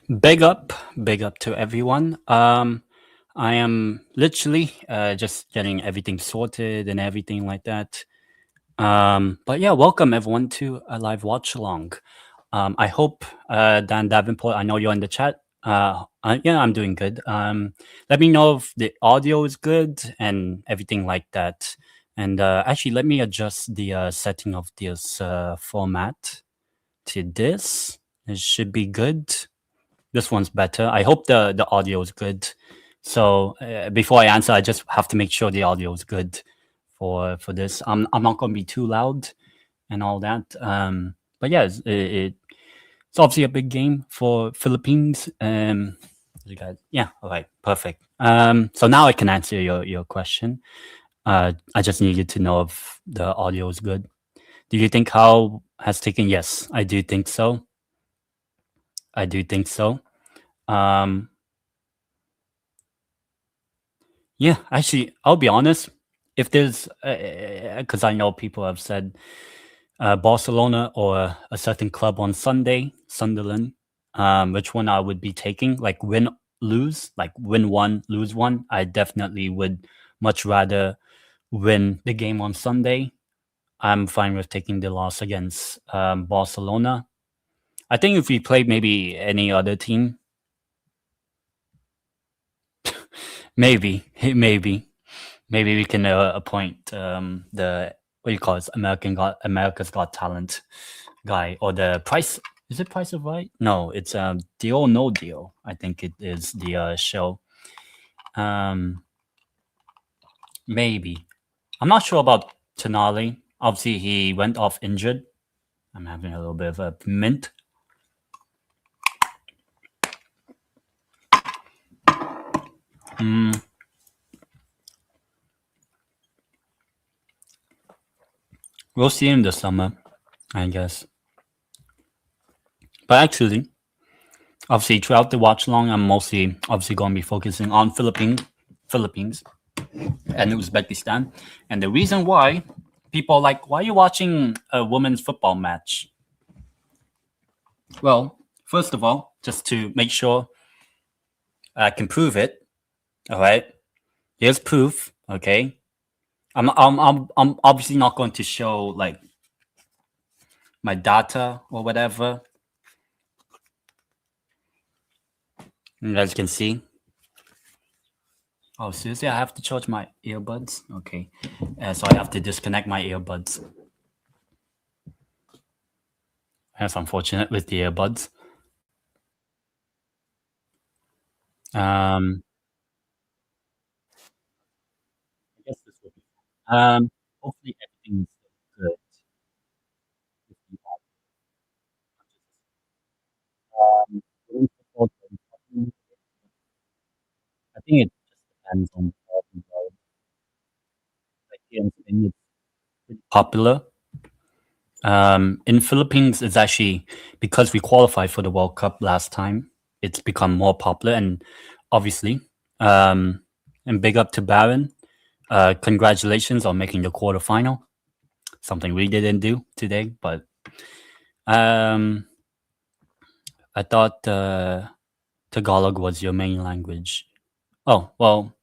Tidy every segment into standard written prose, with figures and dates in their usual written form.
Big up, big up to everyone. I am literally just getting everything sorted and everything like that. But yeah, welcome everyone to a live watch along. I hope Dan Davenport, I know you're in the chat. Yeah, I'm doing good. Let me know if the audio is good and everything like that. And actually, let me adjust the setting of this format to this. It should be good. This one's better. I hope the audio is good. So before I answer, I just have to make sure the audio is good for this. I'm not going to be too loud and all that. But yeah, it's obviously a big game for Philippines. You guys, yeah, all right, perfect. So now I can answer your question. I just needed to know if the audio is good. Do you think how has taken? Yes, I do think so. I do think so. Um, Yeah, actually, I'll be honest. If there's, because I know people have said Barcelona or a certain club on Sunday, Sunderland, which one I would be taking, like win, lose, like win one, lose one. I definitely would much rather win the game on Sunday. I'm fine with taking the loss against Barcelona. I think if we played maybe any other team, maybe, maybe we can appoint the what do you call it, America's Got Talent guy, or the Price. Is it Price of Right? No, it's Deal or No Deal. I think it is the show. Um, maybe I'm not sure about Tonali. Obviously, he went off injured. I'm having a little bit of a mint. We'll see him this summer, I guess. But actually, obviously, throughout the watch long, I'm mostly obviously going to be focusing on Philippines, and Uzbekistan. And the reason why people are like, why are you watching a women's football match? Well, first of all, just to make sure I can prove it. All right, here's proof. Okay, I'm obviously not going to show like my data or whatever. You guys can see. Oh, seriously, I have to charge my earbuds. Okay, so I have to disconnect my earbuds. That's unfortunate with the earbuds. I guess this will be. Hopefully everything's good. If you want football to be popular, I think it just depends on the world. Like here in Spain, it's pretty popular. In Philippines, it's actually because we qualified for the World Cup last time. It's become more popular, and obviously, and big up to Baron. Congratulations on making the quarterfinal. Something we didn't do today, but um, I thought Tagalog was your main language. Oh, well,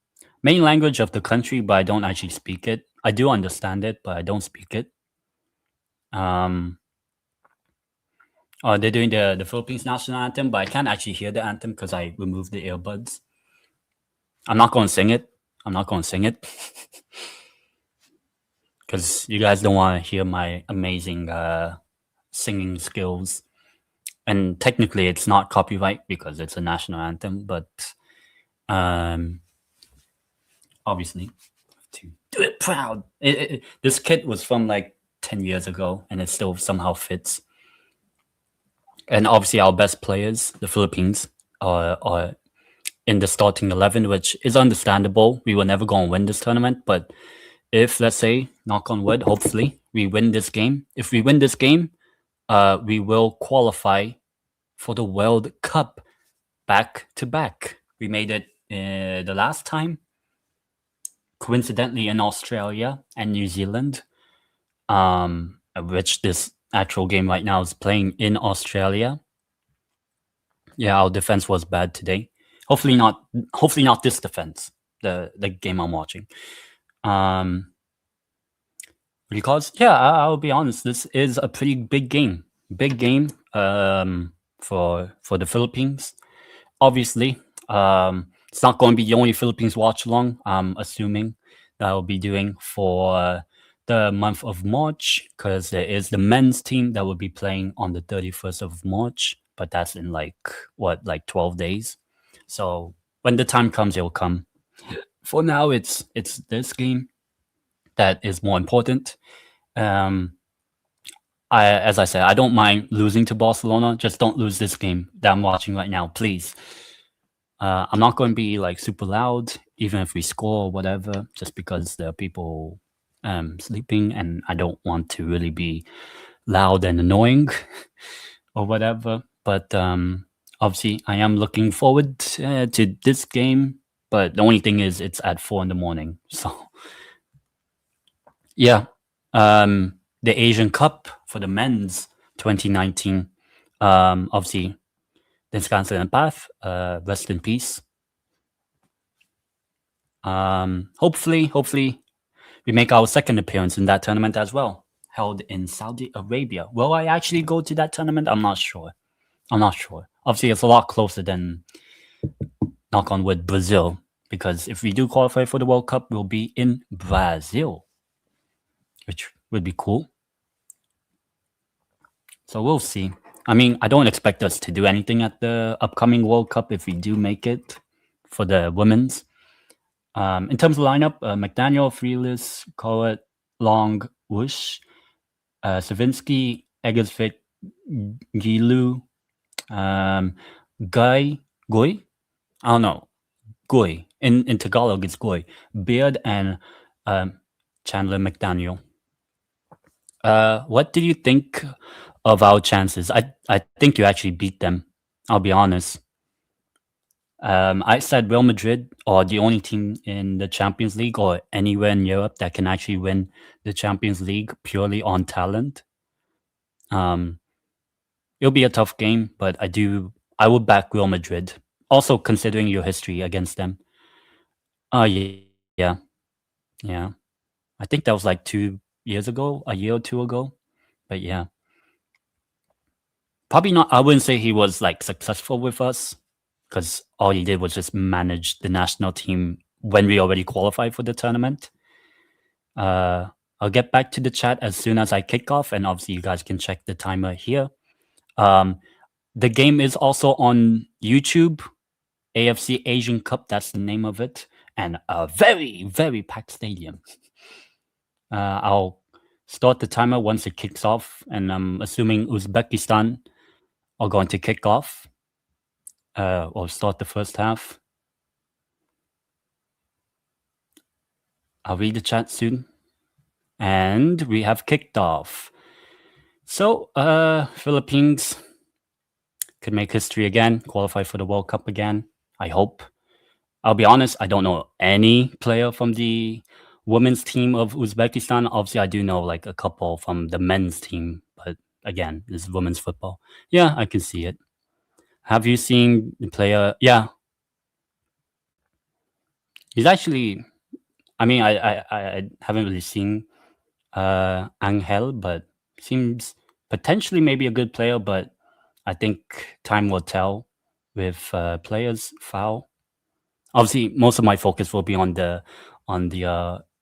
main language of the country, but I don't actually speak it. I do understand it, but I don't speak it. Um, they're doing the Philippines national anthem, but I can't actually hear the anthem because I removed the earbuds. I'm not going to sing it. I'm not going to sing it because you guys don't want to hear my amazing singing skills. And technically, it's not copyright because it's a national anthem, but um, obviously, to do it proud. This kit was from like 10 years ago and it still somehow fits. And obviously, our best players, the Philippines, are in the starting 11, which is understandable. We were never going to win this tournament. But if, let's say, knock on wood, hopefully, we win this game. If we win this game, we will qualify for the World Cup back to back. We made it the last time, coincidentally, in Australia and New Zealand, which this actual game right now is playing in Australia. Yeah, our defense was bad today. Hopefully not. Hopefully not this defense. The game I'm watching. Um, because yeah, I'll be honest. This is a pretty big game. Big game. For the Philippines. Obviously, it's not going to be the only Philippines watch along. I'm assuming that I'll be doing for the month of March because there is the men's team that will be playing on the 31st of March, but that's in like 12 days. So when the time comes, it will come. For now, it's this game that is more important. Um, as I said, I don't mind losing to Barcelona. Just don't lose this game that I'm watching right now, please. I'm not going to be like super loud, even if we score or whatever, just because there are people sleeping, and I don't want to really be loud and annoying or whatever. But obviously, I am looking forward to this game. But the only thing is, it's at 4 in the morning. So yeah, the Asian Cup for the men's 2019. Obviously, descansa en paz. Rest in peace. Hopefully, we make our second appearance in that tournament as well, held in Saudi Arabia. Will I actually go to that tournament? I'm not sure. Obviously, it's a lot closer than, knock on wood, Brazil, because if we do qualify for the World Cup, we'll be in Brazil, which would be cool. So we'll see. I mean, I don't expect us to do anything at the upcoming World Cup if we do make it for the women's. In terms of lineup, McDaniel, Freelis, Collett, Long, Wush, Savinsky, Egglesfield, Gilu, Guy, Goy? I don't know. Goy. In Tagalog, it's Goy. Beard and Chandler McDaniel. What did you think of our chances? I think you actually beat them. I'll be honest. I said Real Madrid are the only team in the Champions League or anywhere in Europe that can actually win the Champions League purely on talent. Um, it'll be a tough game, but I would back Real Madrid. Also considering your history against them. Yeah, yeah. I think that was like 2 years ago, a year or two ago. But yeah, probably not. I wouldn't say he was like successful with us because all he did was just manage the national team when we already qualified for the tournament. I'll get back to the chat as soon as I kick off, and obviously you guys can check the timer here. The game is also on YouTube. AFC Asian Cup, that's the name of it, and a very, very packed stadium. I'll start the timer once it kicks off, and I'm assuming Uzbekistan are going to kick off or start the first half. I'll read the chat soon. And we have kicked off. So, Philippines could make history again, qualify for the World Cup again. I hope. I'll be honest, I don't know any player from the women's team of Uzbekistan. Obviously, I do know like a couple from the men's team, but again, this is women's football. Yeah, I can see it. Have you seen the player? Yeah, he's actually. I mean, I haven't really seen Angel, but seems potentially maybe a good player. But I think time will tell with players foul. Obviously, most of my focus will be on the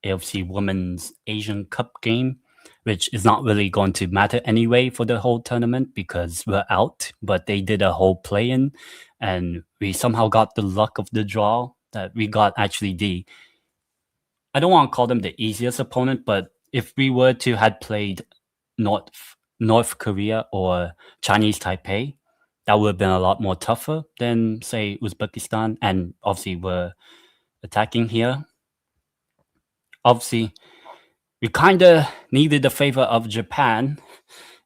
AFC Women's Asian Cup game, which is not really going to matter anyway for the whole tournament because we're out. But they did a whole play-in, and we somehow got the luck of the draw that we got actually the. I don't want to call them the easiest opponent, but if we were to had played North Korea or Chinese Taipei, that would have been a lot more tougher than say Uzbekistan. And obviously we're attacking here. Obviously, we kind of needed the favor of Japan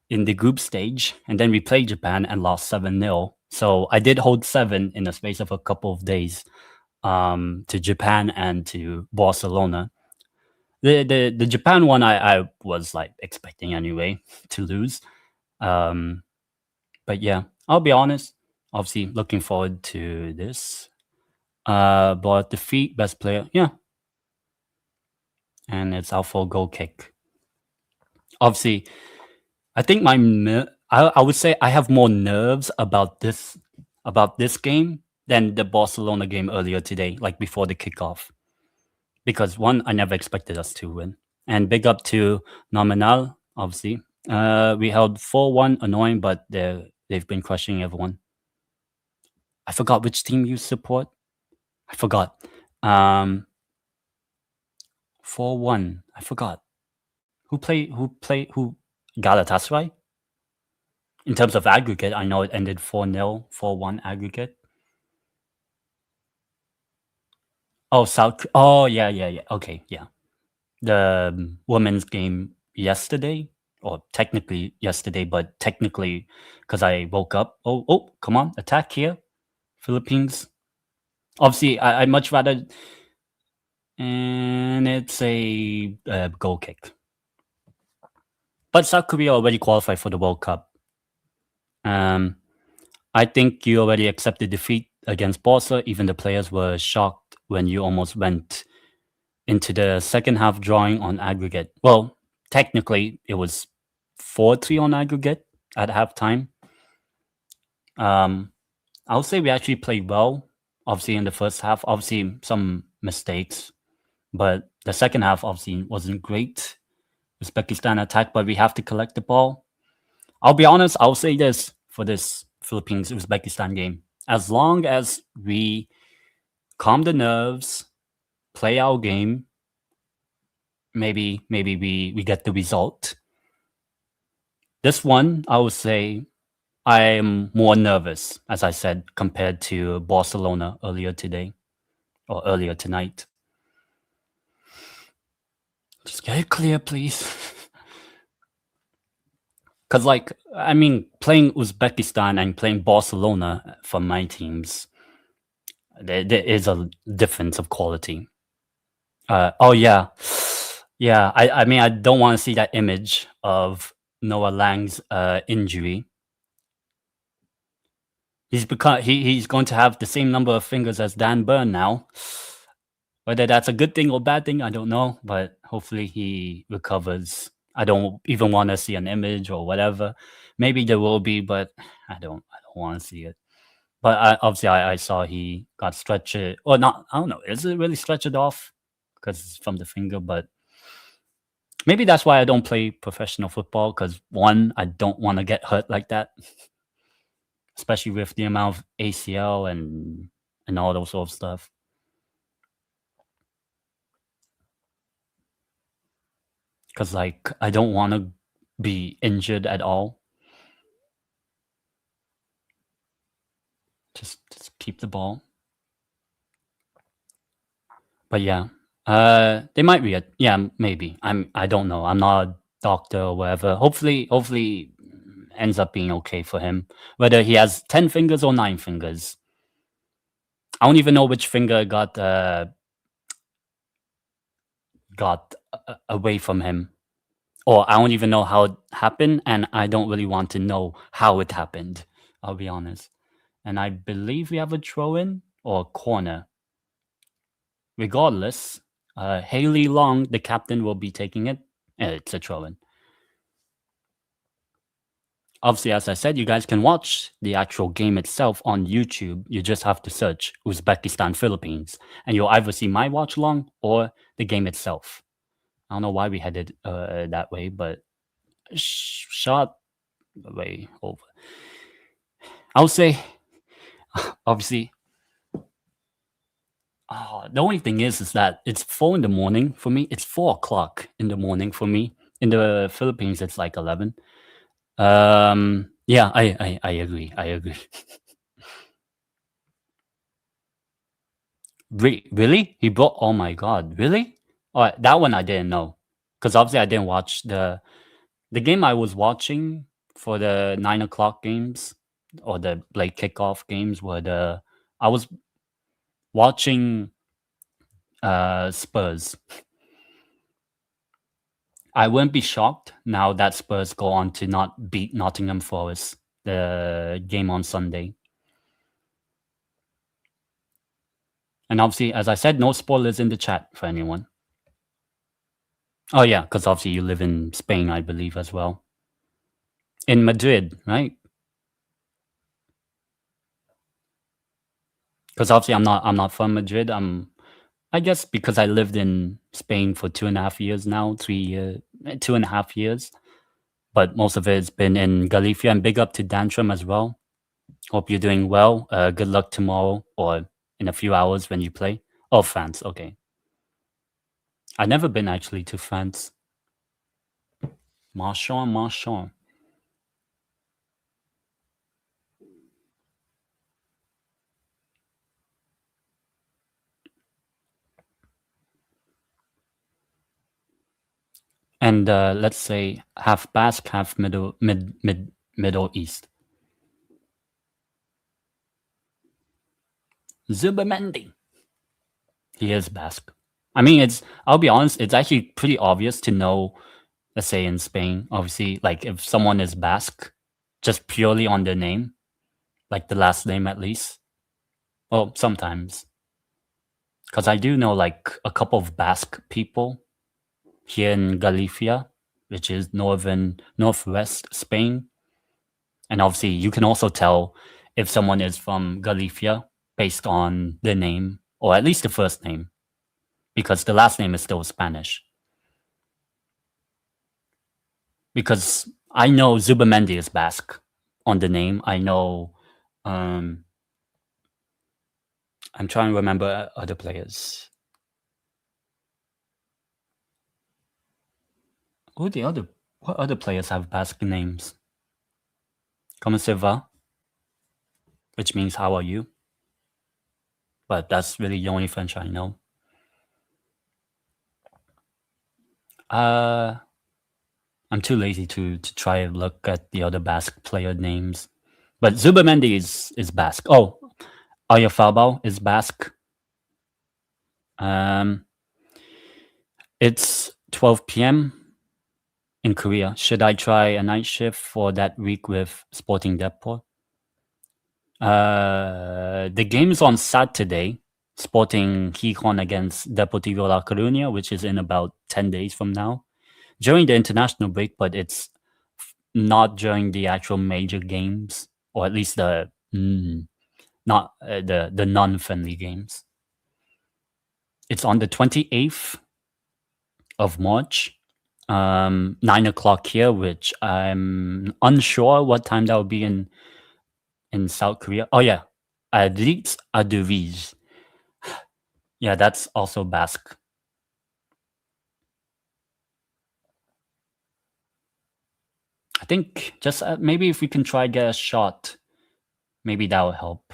in the group stage, and then we played Japan and lost 7-0. So I did hold 7 in the space of a couple of days to Japan and to Barcelona. The Japan one I was like expecting anyway to lose. But yeah, I'll be honest. Obviously, looking forward to this. But defeat best player, yeah, and it's out for a goal kick. Obviously, I think I would say I have more nerves about this game than the Barcelona game earlier today, like before the kickoff. Because one, I never expected us to win. And big up to Nominal, obviously. We held 4-1, annoying, but they've been crushing everyone. I forgot which team you support. I forgot. 4-1. I forgot. Who Galatasaray? In terms of aggregate, I know it ended 4-0, 4-1 aggregate. Oh, oh, yeah, yeah, yeah. Okay, yeah. The women's game yesterday, or technically yesterday, but technically because I woke up. Oh, come on, attack here, Philippines. Obviously, I much rather, and it's a goal kick. But South Korea already qualified for the World Cup. I think you already accepted defeat against Barca. Even the players were shocked when you almost went into the second half drawing on aggregate. Well, technically, it was 4-3 on aggregate at halftime. I would say we actually played well, obviously, in the first half. Obviously, some mistakes, but the second half obviously wasn't great. Uzbekistan attack, but we have to collect the ball. I'll be honest, I'll say this for this Philippines Uzbekistan game. As long as we calm the nerves, play our game, maybe we get the result. This one, I would say I'm more nervous, as I said, compared to Barcelona earlier today or earlier tonight. Just get it clear, please. Because, like, I mean, playing Uzbekistan and playing Barcelona for my teams, there is a difference of quality. Oh, yeah. Yeah, I mean, I don't want to see that image of Noah Lang's injury. He's going to have the same number of fingers as Dan Burn now. Whether that's a good thing or bad thing, I don't know, but hopefully he recovers. I don't even want to see an image or whatever. Maybe there will be, but I don't want to see it. But obviously, I saw he got stretched, or not. I don't know. Is it really stretched off because it's from the finger? But maybe that's why I don't play professional football. Because one, I don't want to get hurt like that, especially with the amount of ACL and all those sort of stuff. Because like I don't want to be injured at all. Just keep the ball. But yeah, they might be. Yeah, maybe. I don't know. I'm not a doctor or whatever. Hopefully, ends up being okay for him. Whether he has 10 fingers or 9 fingers, I don't even know which finger got away from him, or I don't even know how it happened, and I don't really want to know how it happened. I'll be honest. And I believe we have a throw in or a corner. Regardless, Haley Long, the captain, will be taking it. It's a throw in. Obviously, as I said, you guys can watch the actual game itself on YouTube. You just have to search Uzbekistan Philippines, and you'll either see my watch along or the game itself. I don't know why we had it that way, but shot way over. I would say, obviously, the only thing is that it's 4 in the morning for me. It's 4 o'clock in the morning for me. In the Philippines, it's like 11. Yeah, I agree. I agree. Really? He brought? Oh my god! Really? Alright, that one I didn't know, because obviously I didn't watch the game I was watching for the 9 o'clock games or the late kickoff games were the I was watching Spurs. I wouldn't be shocked now that Spurs go on to not beat Nottingham Forest the game on Sunday. And obviously, as I said, no spoilers in the chat for anyone. Oh yeah, because obviously you live in Spain, I believe, as well. In Madrid, right? Because obviously I'm not from Madrid. I guess because I lived in Spain for 2.5 years now, 3 years, 2.5 years. But most of it has been in Galicia. And big up to Dantrum as well. Hope you're doing well. Good luck tomorrow or in a few hours when you play. Oh, France. Okay. I've never been actually to France. Marchand, Marchand. And let's say half Basque, half Middle East. Zubamendi. He is Basque. I mean, I'll be honest, it's actually pretty obvious to know, let's say in Spain, obviously, like if someone is Basque, just purely on their name, like the last name at least. Well, sometimes. Because I do know like a couple of Basque people here in Galicia, which is northwest Spain. And obviously, you can also tell if someone is from Galicia based on their name, or at least the first name, because the last name is still Spanish. Because I know Zubamendi is Basque on the name. I know. I'm trying to remember other players. What other players have Basque names? Como se va? Which means how are you? But that's really the only French I know. I'm too lazy to try and look at the other Basque player names. But Zubamendi is Basque. Oh, Oyafabal is Basque. Um, it's 12 p.m. in Korea. Should I try a night shift for that week with Sporting Depot? The game's on Saturday. Sporting Gijón against Deportivo La Coruña, which is in about 10 days from now, during the international break, but it's not during the actual major games, or at least not the non-friendly games. It's on the 28th of March, 9 o'clock here, which I'm unsure what time that will be in South Korea. Oh yeah, Adritz Aduviz. Yeah, that's also Basque. I think just maybe if we can try get a shot, maybe that will help.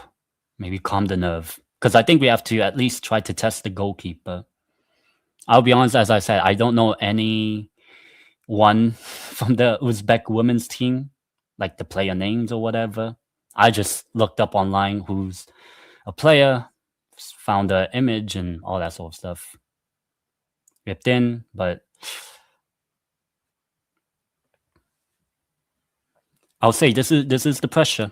Maybe calm the nerve. Because I think we have to at least try to test the goalkeeper. I'll be honest, as I said, I don't know anyone from the Uzbek women's team, like the player names or whatever. I just looked up online who's a player, found the image and all that sort of stuff. Ripped in, but I'll say this is the pressure.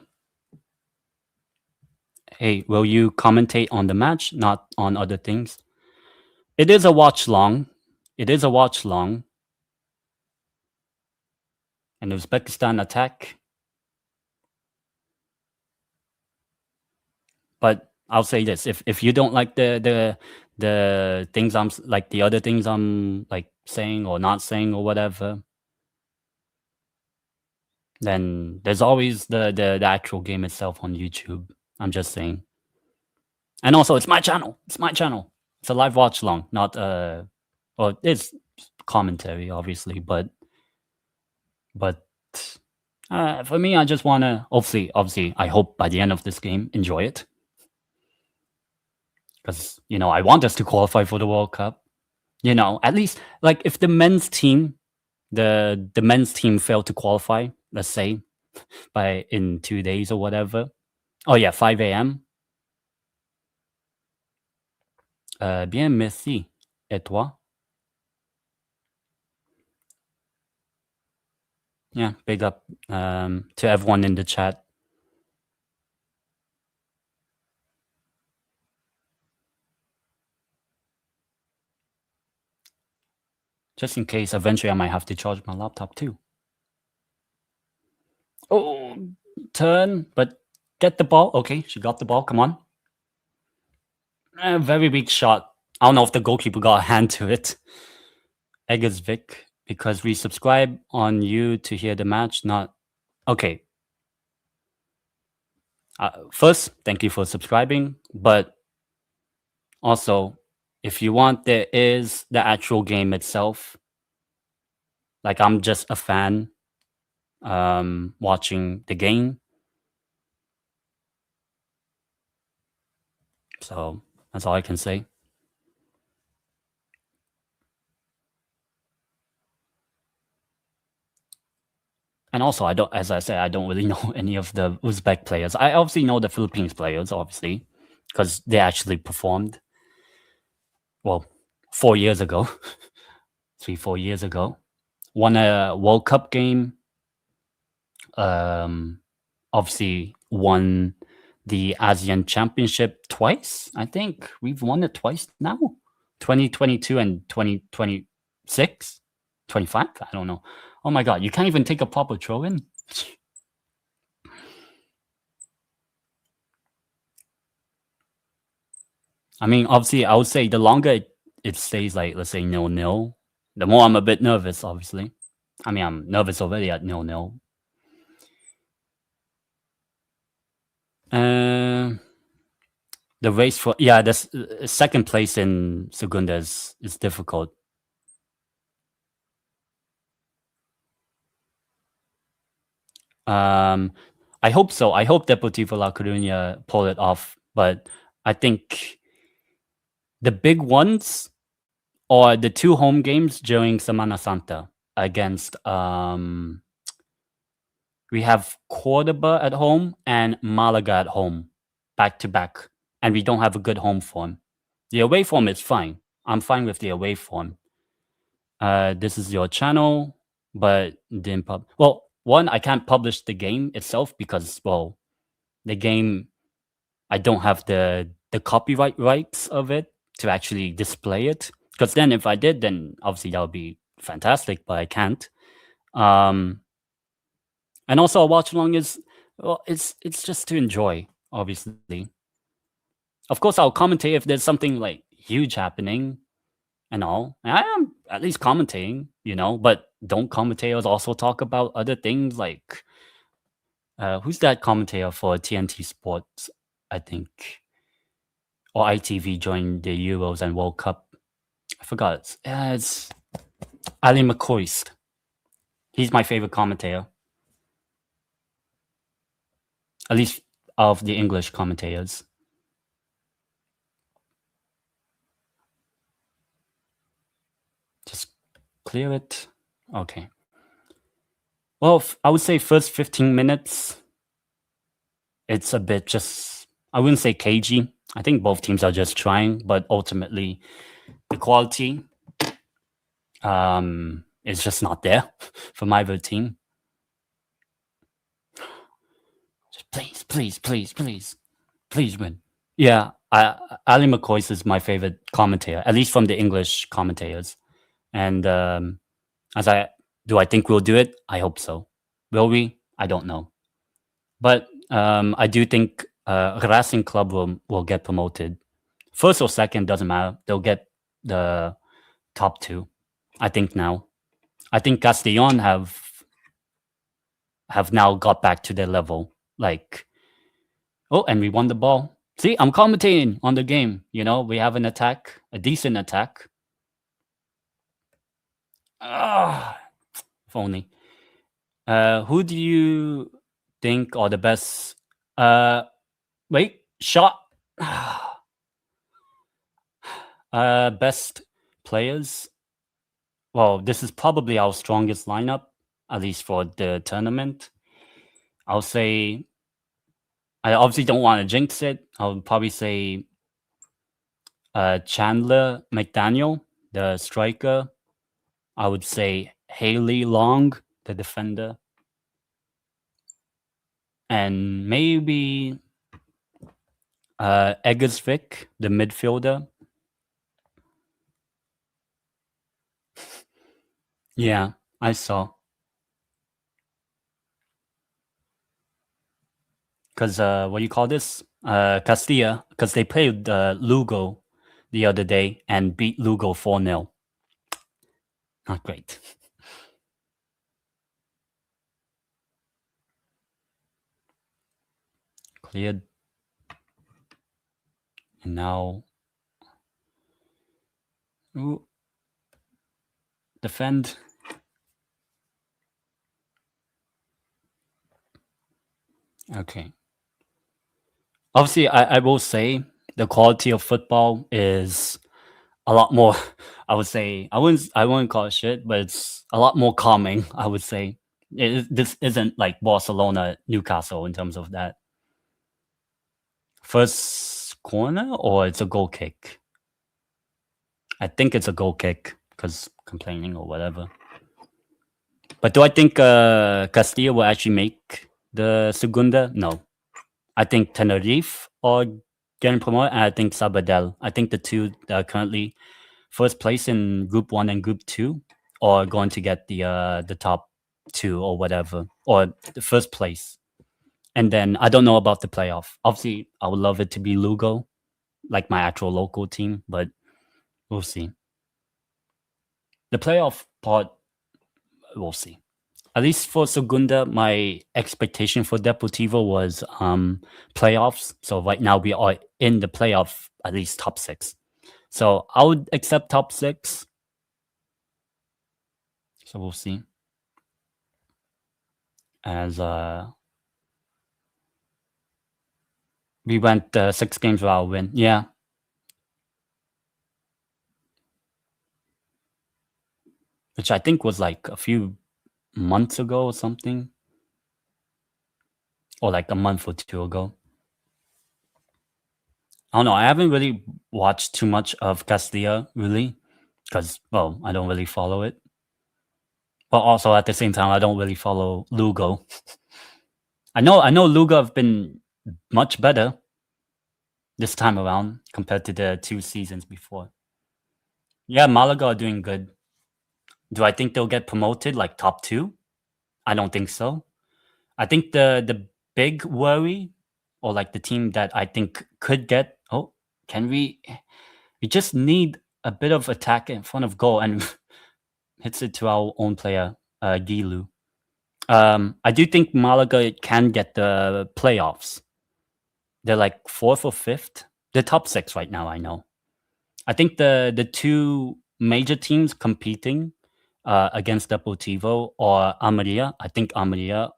Hey, will you commentate on the match, not on other things? It is a watch long. It is a watch long. An Uzbekistan attack. But I'll say this: if you don't like the things I'm like the other things I'm like saying or not saying or whatever, then there's always the actual game itself on YouTube. I'm just saying. And also, it's my channel. It's my channel. It's a live watch long, not well, it's commentary, obviously, but for me, I just wanna obviously, I hope by the end of this game, enjoy it, because I want us to qualify for the World Cup. At least like if the men's team, the men's team failed to qualify, let's say by in 2 days or whatever. Oh yeah, 5 a.m. Bien, merci. Et toi? Yeah, big up to everyone in the chat. just in case eventually I might have to charge my laptop too. Oh, turn, but get the ball. Okay, she got the ball. Come on. Very weak shot. I don't know if the goalkeeper got a hand to it. Eggersvik, because we subscribe on you to hear the match, not. Okay. First, thank you for subscribing, but also, if you want, there is the actual game itself. Like, I'm just a fan watching the game. So that's all I can say. And also, I don't, as I said, I don't really know any of the Uzbek players. I obviously know the Philippines players, obviously, because they actually performed. Well, 4 years ago, 3, 4 years ago, won a World Cup game. Um, obviously won the ASEAN Championship twice. I think we've won it twice now, 2022 and 2026, 25. I don't know. Oh my god, you can't even take a proper throw in. I mean, obviously, I would say the longer it stays like, let's say, 0-0, the more I'm a bit nervous, obviously. I mean, I'm nervous already at 0-0. Uh, the race for, yeah, the second place in Segunda is difficult. Um, I hope so. I hope Deportivo La Coruña pull it off, but I think the big ones are the two home games during Semana Santa against we have Cordoba at home and Malaga at home, back to back, and we don't have a good home form. The away form is fine. I'm fine with the away form. This is your channel, but didn't well, one, I can't publish the game itself because, well, the game, I don't have the copyright rights of it to actually display it. Because then, if I did, then obviously that would be fantastic, but I can't. And also, a watch along is, well, it's just to enjoy. Obviously, of course, I'll commentate if there's something like huge happening and all. And I am at least commentating, But don't commentators also talk about other things like who's that commentator for TNT Sports? I think, or ITV joined the Euros and World Cup. I forgot. It's Ali McCoist. He's my favorite commentator, at least of the English commentators. Just clear it. Okay. Well, I would say first 15 minutes, it's a bit just, I wouldn't say cagey. I think both teams are just trying, but ultimately the quality is just not there for my team. Just please win. Yeah, Ali McCoy is my favorite commentator, at least from the English commentators. And as I think we'll do it? I hope so. Will we? I don't know. But I do think Racing Club will get promoted. First or second, doesn't matter. They'll get the top two. I think now. I think Castellon have now got back to their level. Like, oh, and we won the ball. See, I'm commentating on the game. We have an attack, a decent attack. Ah, if only. Who do you think are the best? Wait, shot. Best players. Well, this is probably our strongest lineup, at least for the tournament. I'll say. I obviously don't want to jinx it. I'll probably say Chandler McDaniel, the striker. I would say Haley Long, the defender. And maybe Eggersvik, the midfielder. Yeah, I saw. Because what do you call this? Castilla, because they played Lugo the other day and beat Lugo 4-0. Not great. Cleared. And now, ooh, defend. Okay. Obviously, I will say the quality of football is a lot more. I would say I wouldn't call it shit, but it's a lot more calming. I would say this isn't like Barcelona, Newcastle in terms of that first corner or it's a goal kick. I think it's a goal kick because complaining or whatever. But do I think Castilla will actually make the Segunda? No. I think Tenerife are getting promoted, and I think Sabadell. I think the two that are currently first place in Group 1 and Group 2 are going to get the top two or whatever, or the first place. And then I don't know about the playoff. Obviously, I would love it to be Lugo, like my actual local team, but we'll see. The playoff part, we'll see. At least for Segunda, my expectation for Deportivo was playoffs. So right now we are in the playoff, at least top six. So I would accept top six. So we'll see. As we went 6 games without a win. Yeah. Which I think was like a few months ago or something. Or like a month or two ago. I don't know. I haven't really watched too much of Castilla, really. Because, well, I don't really follow it. But also at the same time, I don't really follow Lugo. I know Lugo have been much better this time around compared to the 2 seasons before. Yeah, Malaga are doing good. Do I think they'll get promoted like top two? I don't think so. I think the big worry or like the team that I think could get can we just need a bit of attack in front of goal and hits it to our own player, Gilu. I do think Malaga can get the playoffs. They're like fourth or fifth. They're top six right now, I know. I think the two major teams competing against Deportivo or Almeria, I think Almeria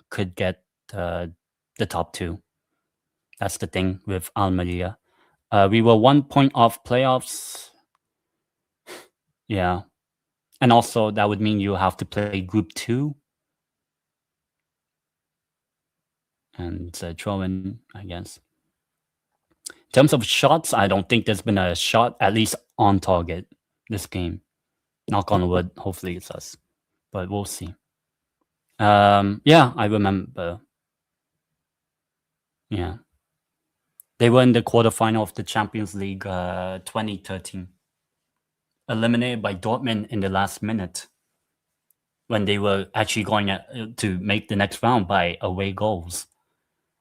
could get the top two. That's the thing with Almeria. We were 1 point off playoffs. Yeah. And also, that would mean you have to play Group 2 and throw in, I guess. In terms of shots, I don't think there's been a shot at least on target this game. Knock on wood. Hopefully it's us, but we'll see. Yeah, I remember. Yeah, they were in the quarterfinal of the Champions League 2013, eliminated by Dortmund in the last minute when they were actually going to make the next round by away goals.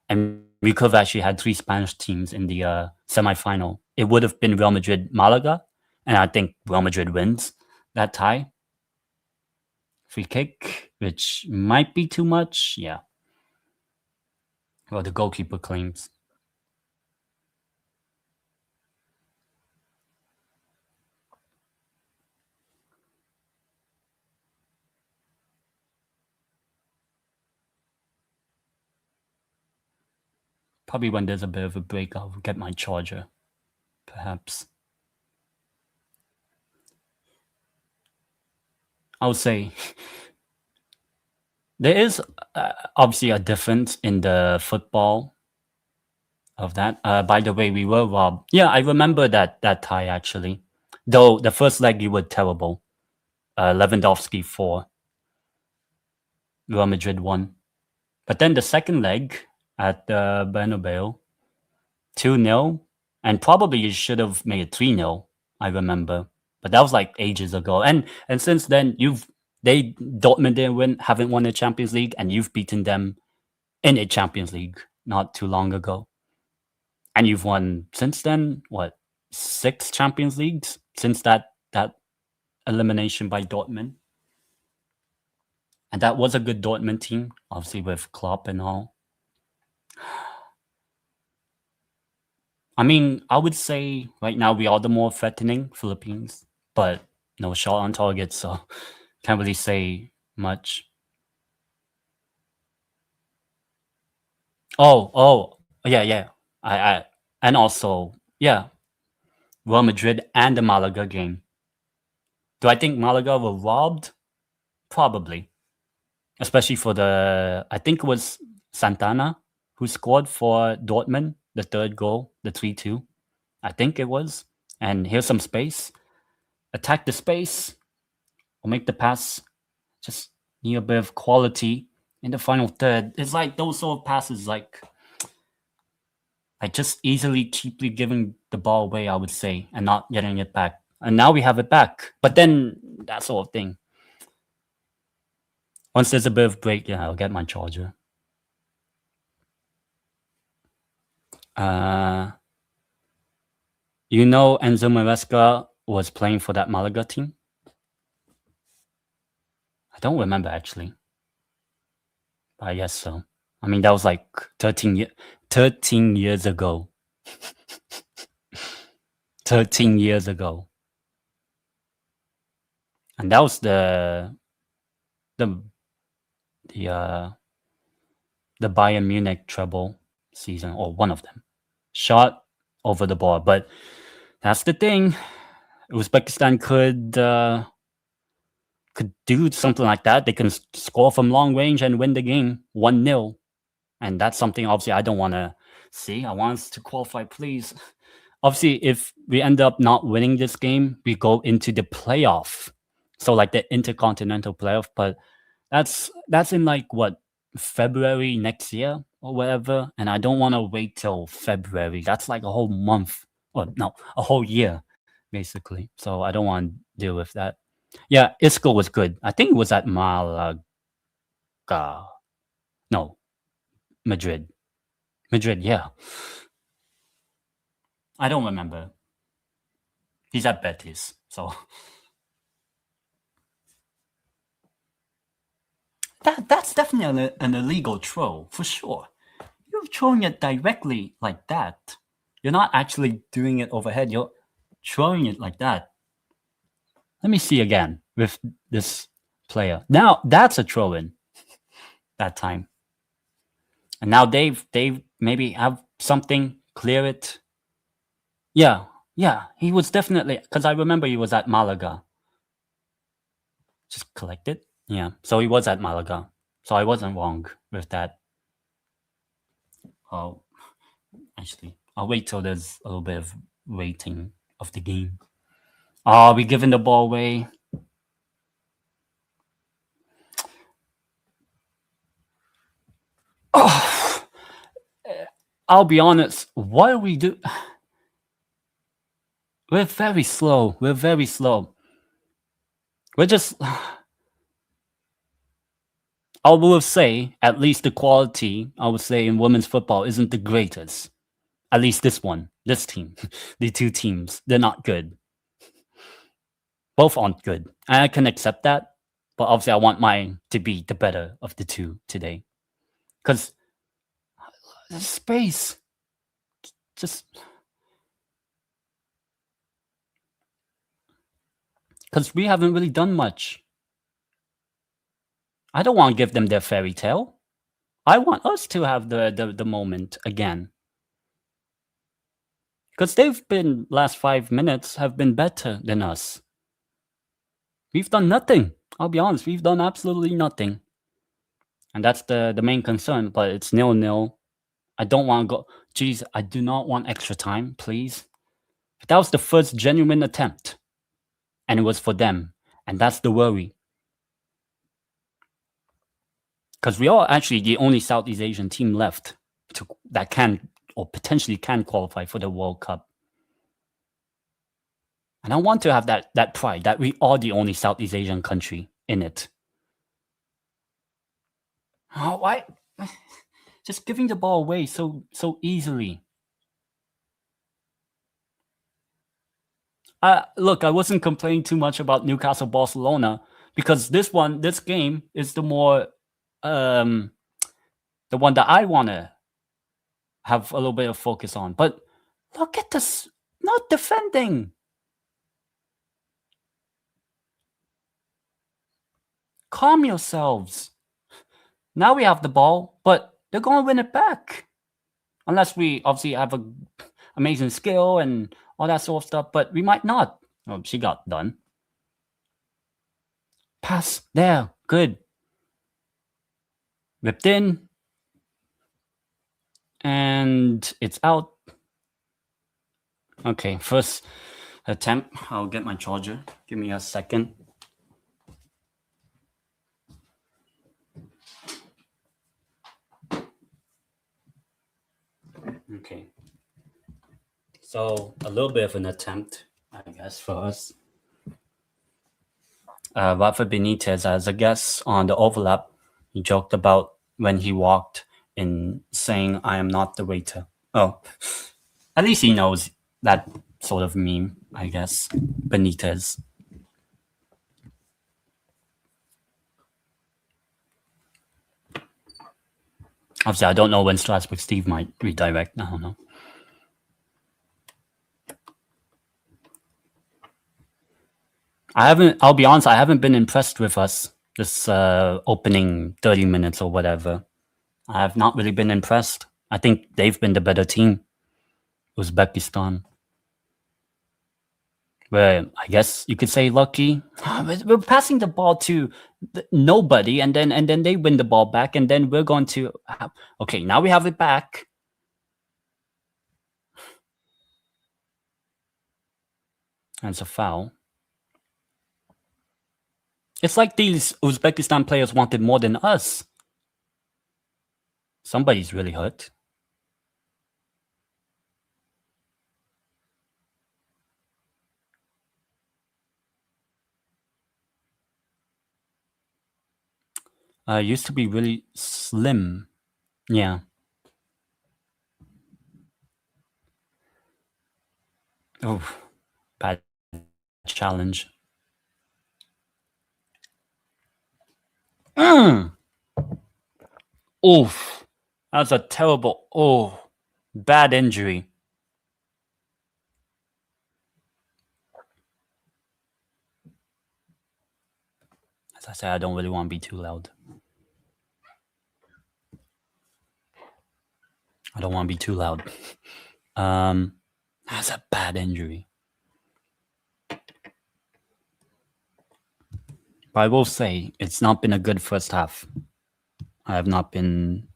And we could have actually had 3 Spanish teams in the semifinal. It would have been Real Madrid Malaga, and I think Real Madrid wins that tie. Free kick, which might be too much. Yeah. Well, the goalkeeper claims. Probably when there's a bit of a break, I'll get my charger. Perhaps. I would say there is obviously a difference in the football of that. By the way, we were robbed. Yeah, I remember that tie actually. Though the first leg you were terrible. Lewandowski 4. Real Madrid 1. But then the second leg at the Bernabeu, 2-0, and probably you should have made it 3-0. I remember, but that was like ages ago. And since then, you've Dortmund didn't win, haven't won a Champions League, and you've beaten them in a Champions League not too long ago. And you've won since then, what, 6 Champions Leagues since that elimination by Dortmund. And that was a good Dortmund team, obviously with Klopp and all. I mean, I would say right now we are the more threatening Philippines, but no shot on target, so can't really say much. Oh, yeah. And also, yeah, Real Madrid and the Malaga game. Do I think Malaga were robbed? Probably. Especially for I think it was Santana who scored for Dortmund, the third goal, the 3-2. I think it was. And here's some space. Attack the space or make the pass. Just need a bit of quality in the final third. It's like those sort of passes, like just easily, cheaply giving the ball away, I would say, and not getting it back. And now we have it back. But then that sort of thing. Once there's a bit of break, yeah, I'll get my charger. You know Enzo Maresca was playing for that Malaga team? I don't remember, actually. But I guess so. I mean, that was like 13 years ago. 13 years ago. And that was the Bayern Munich treble season, or one of them. Shot over the bar, but that's the thing. Uzbekistan could do something like that. They can score from long range and win the game 1-0. And that's something, obviously, I don't want to see. I want us to qualify, please. Obviously, if we end up not winning this game, we go into the playoff. So like the intercontinental playoff, but that's in like what, February next year or whatever. And I don't want to wait till February. That's like a whole month, or no, a whole year, basically. So I don't want to deal with that. Yeah, Isco was good. I think it was at Malaga. No, Madrid. Madrid, yeah. I don't remember. He's at Betis, so that's definitely an illegal throw, for sure. You're throwing it directly like that. You're not actually doing it overhead. You're throwing it like that. Let me see again with this player. Now, that's a throw-in that time. And now Dave maybe have something, clear it. Yeah, he was definitely, because I remember he was at Malaga. Just collect it. Yeah, so he was at Malaga. So I wasn't wrong with that. Oh, actually, I'll wait till there's a little bit of rating of the game. Are we giving the ball away? Oh, I'll be honest. What do we do? We're very slow. We're just. I will say, at least the quality, I would say, in women's football isn't the greatest. At least this team, the two teams, they're not good. Both aren't good. And I can accept that. But obviously, I want mine to be the better of the two today. Because space. Just. Because we haven't really done much. I don't want to give them their fairy tale. I want us to have the moment again. Because they've been, last 5 minutes, have been better than us. We've done nothing. I'll be honest, we've done absolutely nothing. And that's the main concern, but it's 0-0. I don't want to go. Jeez, I do not want extra time, please. But that was the first genuine attempt. And it was for them. And that's the worry. Because we are actually the only Southeast Asian team left that can, or potentially can, qualify for the World Cup. And I want to have that pride that we are the only Southeast Asian country in it. Oh, why? Just giving the ball away so easily. Look, I wasn't complaining too much about Newcastle Barcelona because this game is um, the one that I want to have a little bit of focus on. But look at this, not defending. Calm yourselves. Now we have the ball, but they're going to win it back. Unless we obviously have a amazing skill and all that sort of stuff, but we might not. Oh, she got done. Pass there. Good. Whipped in. And it's out. Okay, first attempt. I'll get my charger. Give me a second. Okay. So a little bit of an attempt, I guess, for us. Rafa Benitez, as I guess on the overlap, he joked about when he walked in saying, "I am not the waiter." Oh, at least he knows that sort of meme, I guess. Benitez. Obviously, I don't know when Strasbourg Steve might redirect. I don't know. I'll be honest, I haven't been impressed with us this opening 30 minutes or whatever. I have not really been impressed. I think they've been the better team, Uzbekistan. Where I guess you could say lucky. We're passing the ball to nobody, and then they win the ball back, and then we're going to. Okay, now we have it back. And it's a foul. It's like these Uzbekistan players wanted more than us. Somebody's really hurt. Used to be really slim. Yeah. Oh, bad challenge. Oof. That's a terrible. Oh, bad injury. As I said, I don't really want to be too loud. I don't want to be too loud. That's a bad injury. But I will say it's not been a good first half. I have not been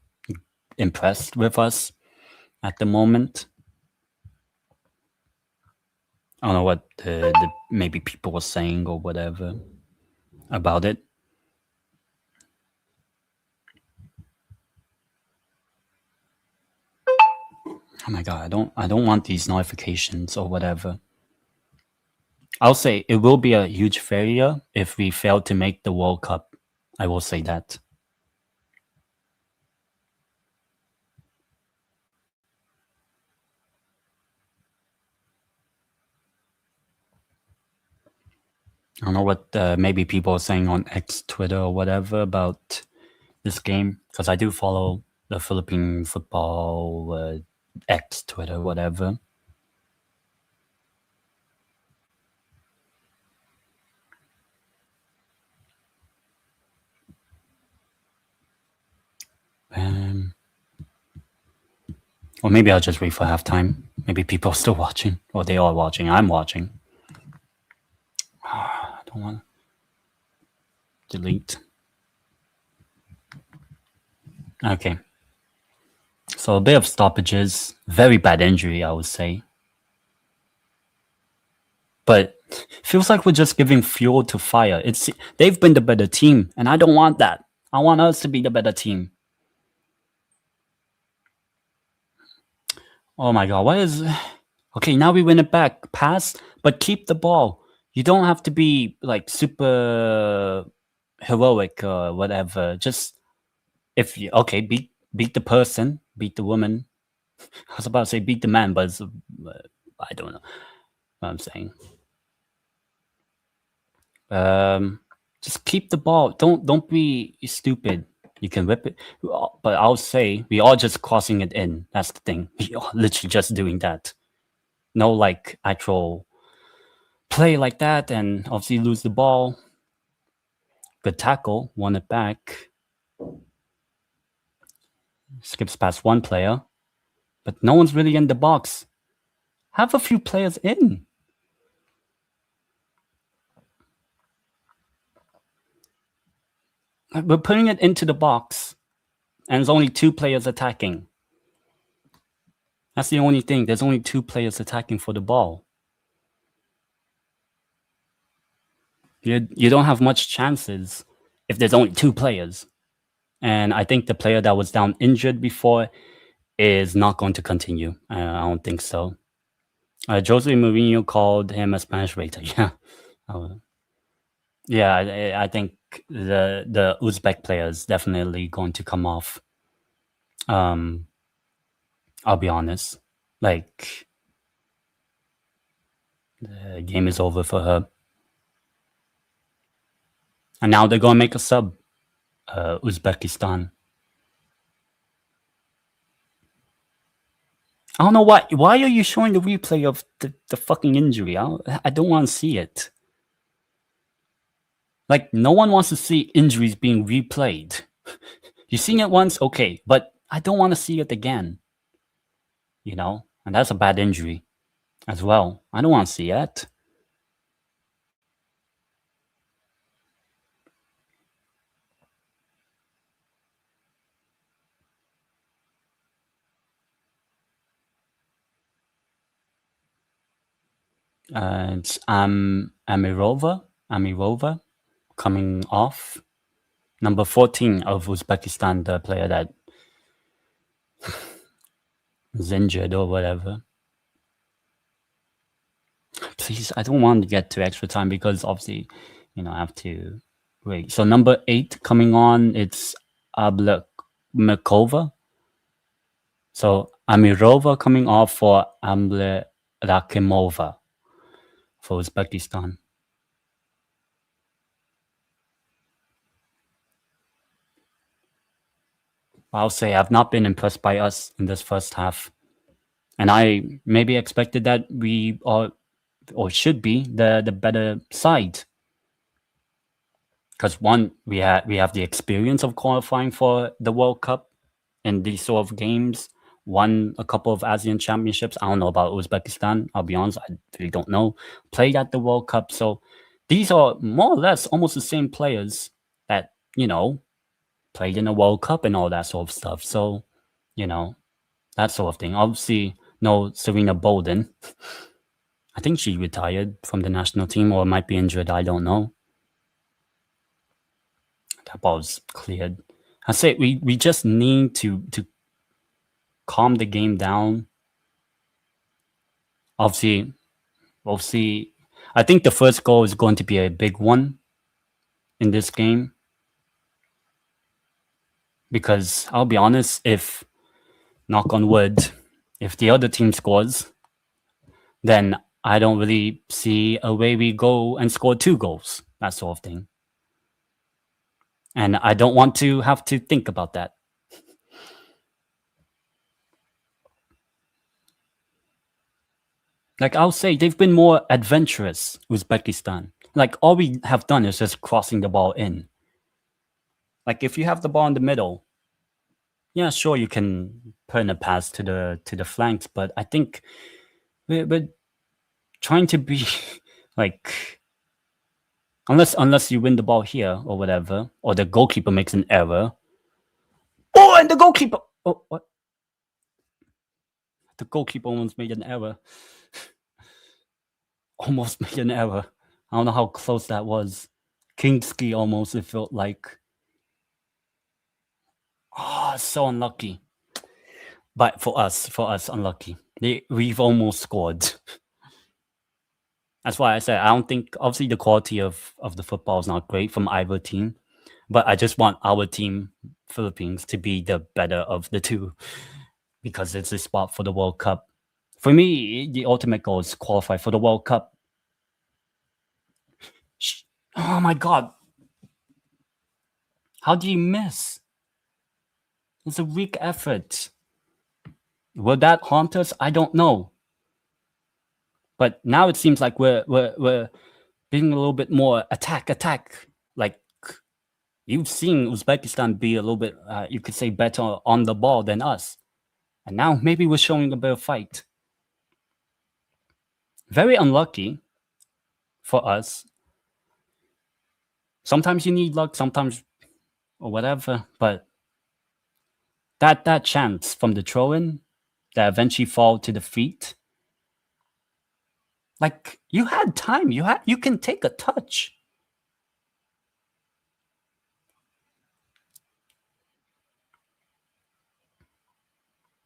impressed with us at the moment. I don't know what the maybe people were saying or whatever about it. Oh my god, I don't want these notifications or whatever. I'll say it will be a huge failure if we fail to make the World Cup. I will say that. I don't know what maybe people are saying on X, Twitter, or whatever about this game because I do follow the Philippine football X, Twitter, whatever. Or maybe I'll just wait for halftime. Maybe people are still watching, or they are watching. I'm watching. I don't want to delete. Okay. So a bit of stoppages. Very bad injury, I would say. But feels like we're just giving fuel to fire. They've been the better team, and I don't want that. I want us to be the better team. Oh my god, what is... Okay, now we win it back. Pass, but keep the ball. You don't have to be like super heroic or whatever. Just if you okay, beat the person, beat the woman. I was about to say beat the man, but I don't know what I'm saying. Um, just keep the ball. Don't be stupid. You can whip it, but I'll say we are just crossing it in. That's the thing. We are literally just doing that. No like actual play like that, and obviously lose the ball. Good tackle, won it back. Skips past one player, but no one's really in the box. Have a few players in. We're putting it into the box, and there's only two players attacking. That's the only thing. There's only two players attacking for the ball. You don't have much chances if there's only two players. And I think the player that was down injured before is not going to continue. I don't think so. Jose Mourinho called him a Spanish waiter. Yeah. Yeah, I think the Uzbek player is definitely going to come off. I'll be honest. Like the game is over for her. And now they're gonna make a sub, Uzbekistan. I don't know why. Why are you showing the replay of the fucking injury? I don't want to see it. Like no one wants to see injuries being replayed. You've seen it once, okay, but I don't want to see it again. You know, and that's a bad injury as well. I don't want to see it. It's Amirova coming off. Number 14 of Uzbekistan, the player that is injured or whatever. Please, I don't want to get to extra time because obviously, I have to wait. So number 8 coming on, it's Ablakova. So Amirova coming off for Amble Rakimova for Uzbekistan. I'll say I've not been impressed by us in this first half. And I maybe expected that we are or should be the better side. Because one, we have the experience of qualifying for the World Cup in these sort of games. Won a couple of ASEAN championships. I don't know about Uzbekistan. I'll be honest, I really don't know. Played at the World Cup. So these are more or less almost the same players that, played in the World Cup and all that sort of stuff. So, that sort of thing. Obviously, no Serena Bolden. I think she retired from the national team or might be injured. I don't know. That ball's cleared. I say we just need to calm the game down. Obviously, we'll see. I think the first goal is going to be a big one in this game. Because I'll be honest, if, knock on wood, if the other team scores, then I don't really see a way we go and score 2 goals, that sort of thing. And I don't want to have to think about that. Like I'll say, they've been more adventurous, Uzbekistan. Like all we have done is just crossing the ball in. Like if you have the ball in the middle, yeah, sure you can put in a pass to the flanks, but I think we're trying to be like unless you win the ball here or whatever, or the goalkeeper makes an error. Oh, and the goalkeeper! Oh, what? The goalkeeper almost made an error. Almost made an error. I don't know how close that was. Kingski almost, it felt like. Oh, so unlucky. But for us, unlucky. We've almost scored. That's why I said I don't think, obviously the quality of the football is not great from either team, but I just want our team Philippines to be the better of the two because it's a spot for the World Cup. For me, the ultimate goal is qualify for the World Cup. Oh my god. How do you miss? It's a weak effort. Will that haunt us? I don't know. But now it seems like we're being a little bit more attack. Like you've seen Uzbekistan be a little bit, you could say, better on the ball than us. And now maybe we're showing a bit of fight. Very unlucky for us. Sometimes you need luck, sometimes or whatever. But that chance from the throw-in that eventually fall to the feet. Like you had time. You can take a touch.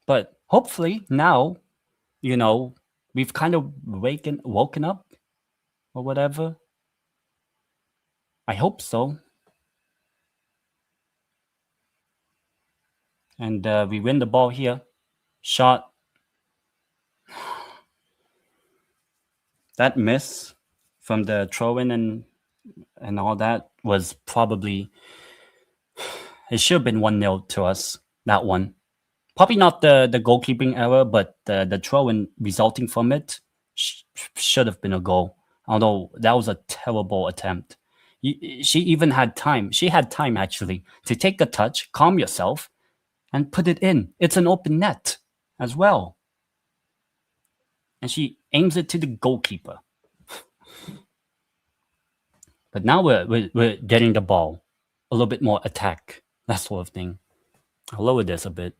But hopefully now, we've kind of woken up or whatever. I hope so. And we win the ball here. Shot. That miss from the throw-in and all that was probably, it should have been 1-0 to us, that one. Probably not the goalkeeping error, but the throw-in resulting from it should have been a goal. Although that was a terrible attempt. She even had time. She had time actually to take a touch, calm yourself, and put it in. It's an open net as well. And she aims it to the goalkeeper. But now we're getting the ball. A little bit more attack. That sort of thing. I'll lower this a bit.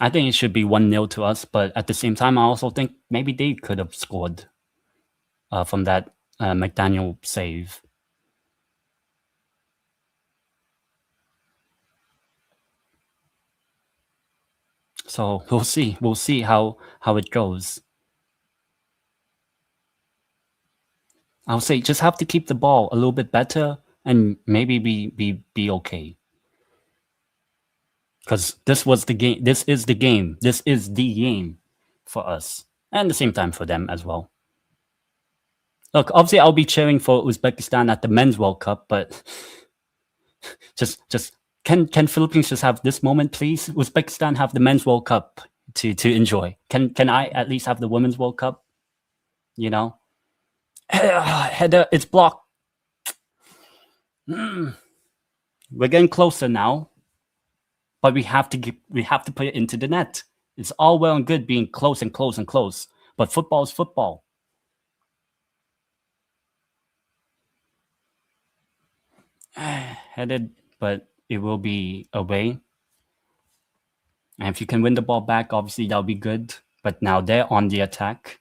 I think it should be 1-0 to us, but at the same time, I also think maybe they could have scored from that McDaniel save. So we'll see. We'll see how it goes. I'll say just have to keep the ball a little bit better, and maybe be okay. Because this was the game. This is the game. This is the game for us, and at the same time for them as well. Look, obviously, I'll be cheering for Uzbekistan at the Men's World Cup, but just can Philippines just have this moment, please? Uzbekistan have the Men's World Cup to enjoy. Can I at least have the Women's World Cup? Header, it's blocked. We're getting closer now, but we have to put it into the net. It's all well and good being close and close and close, but football is football. Headed, but it will be away. And if you can win the ball back, obviously that'll be good. But now they're on the attack.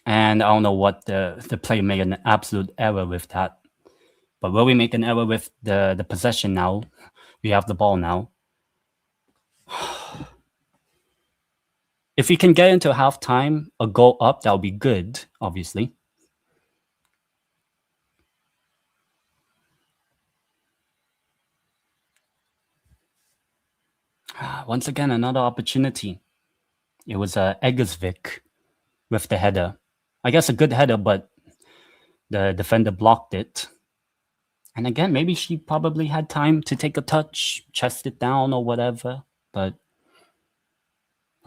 And I don't know what the player made an absolute error with that. But will we make an error with the possession now? We have the ball now. If we can get into halftime, a goal up, that'll be good, obviously. Once again, another opportunity. It was Eggersvik with the header. I guess a good header, but the defender blocked it. And again, maybe she probably had time to take a touch, chest it down or whatever. But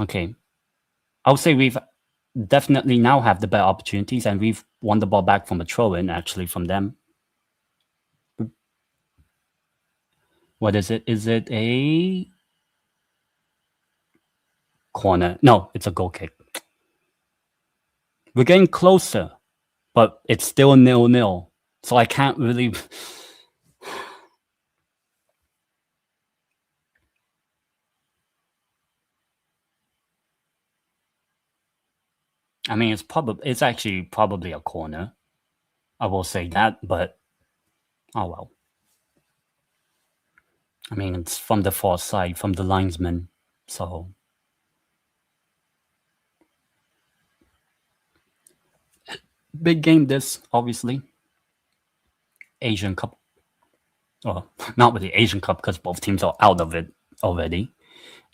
okay, I would say we've definitely now have the better opportunities, and we've won the ball back from a throw-in actually from them. What is it? Is it a corner? No, it's a goal kick. We're getting closer, but it's still 0-0. So I can't really. I mean, it's actually probably a corner. I will say that, but oh well. I mean, it's from the far side, from the linesman, so Big game this, obviously. Asian Cup. Well, not really Asian Cup because both teams are out of it already.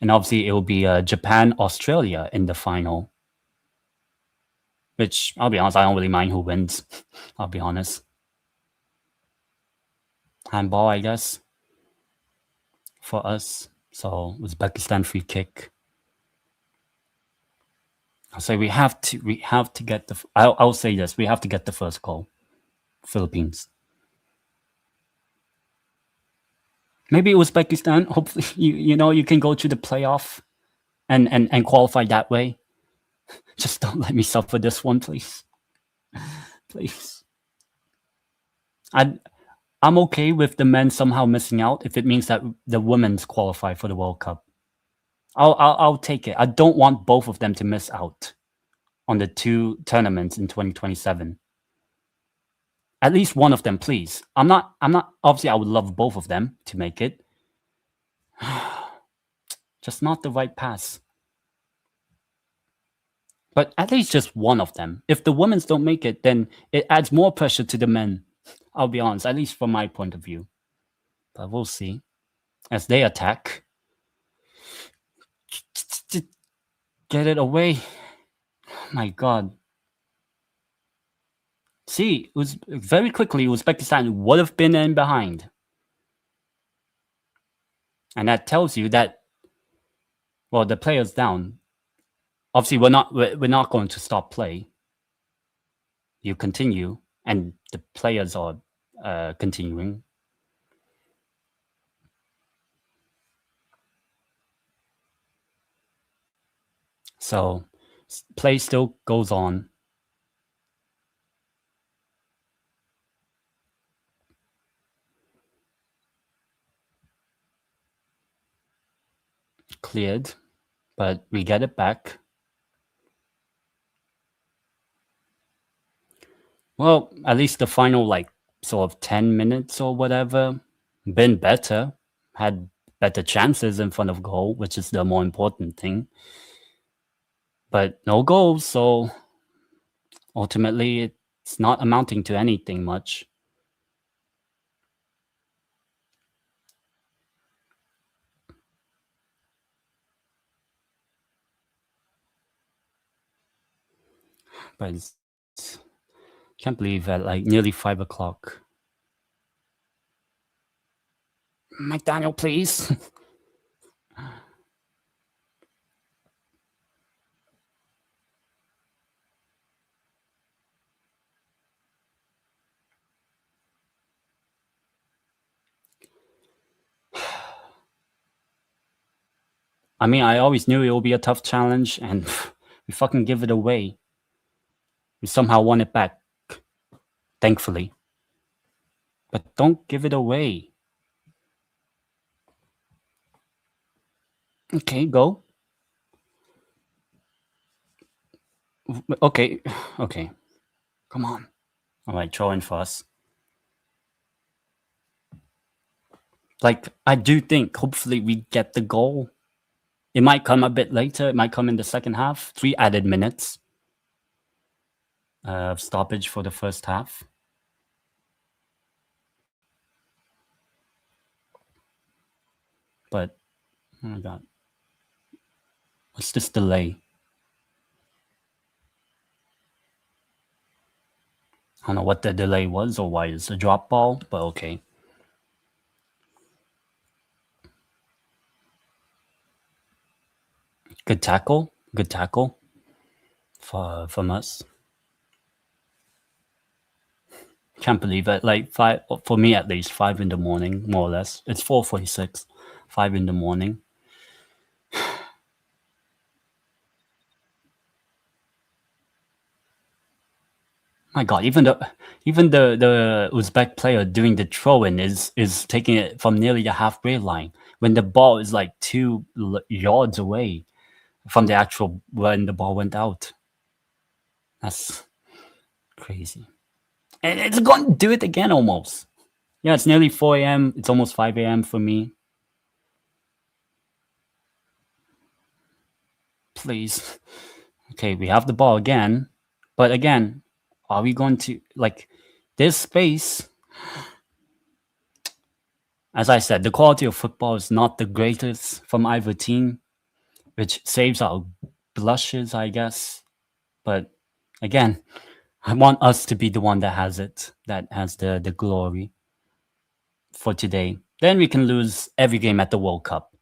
And obviously, it will be Japan, Australia in the final. Which, I'll be honest, I don't really mind who wins. I'll be honest. Handball, I guess, for us. So, Uzbekistan free kick. I'll say we have to get the. I'll say this: we have to get the first goal. Philippines. Maybe Uzbekistan. Hopefully, you can go to the playoff, and qualify that way. Just don't let me suffer this one, please. Please. I'm okay with the men somehow missing out if it means that the women's qualify for the World Cup. I'll take it. I don't want both of them to miss out on the two tournaments in 2027. At least one of them, please. I'm not obviously I would love both of them to make it. Just not the right pass. But at least just one of them. If the women's don't make it, then it adds more pressure to the men. I'll be honest, at least from my point of view. But we'll see. As they attack. Get it away. My God. See, it was very quickly Uzbekistan would have been in behind. And that tells you that, well, the player's down. Obviously, we're not going to stop play. You continue, and the players are continuing. So play still goes on. Cleared, but we get it back. Well, at least the final sort of 10 minutes or whatever been better. Had better chances in front of goal, which is the more important thing. But no goals, so ultimately it's not amounting to anything much. But can't believe at nearly 5 o'clock. McDaniel, please. I mean, I always knew it would be a tough challenge, and we fucking give it away. We somehow won it back, thankfully. But don't give it away. Okay, go. Okay, okay. Come on. All right, throw in for us. I do think hopefully we get the goal. It might come a bit later. It might come in the second half. 3 added minutes of stoppage for the first half. But, oh my God. What's this delay? I don't know what the delay was or why it's a drop ball, but okay. Good tackle. Good tackle from us. Can't believe it. 5, for me at least, 5 in the morning, more or less. It's 4:46. 5 in the morning. My God, even the Uzbek player doing the throw-in is taking it from nearly the halfway line when the ball is 2 yards away from the actual when the ball went out. That's crazy. And it's going to do it again almost. Yeah, it's nearly 4 a.m. It's almost 5 a.m. for me. Please. Okay, we have the ball again. But again, Are we going to like this space? As I said, the quality of football is not the greatest from either team, which saves our blushes, I guess. But again, I want us to be the one that has it, that has the glory for today. Then we can lose every game at the World Cup.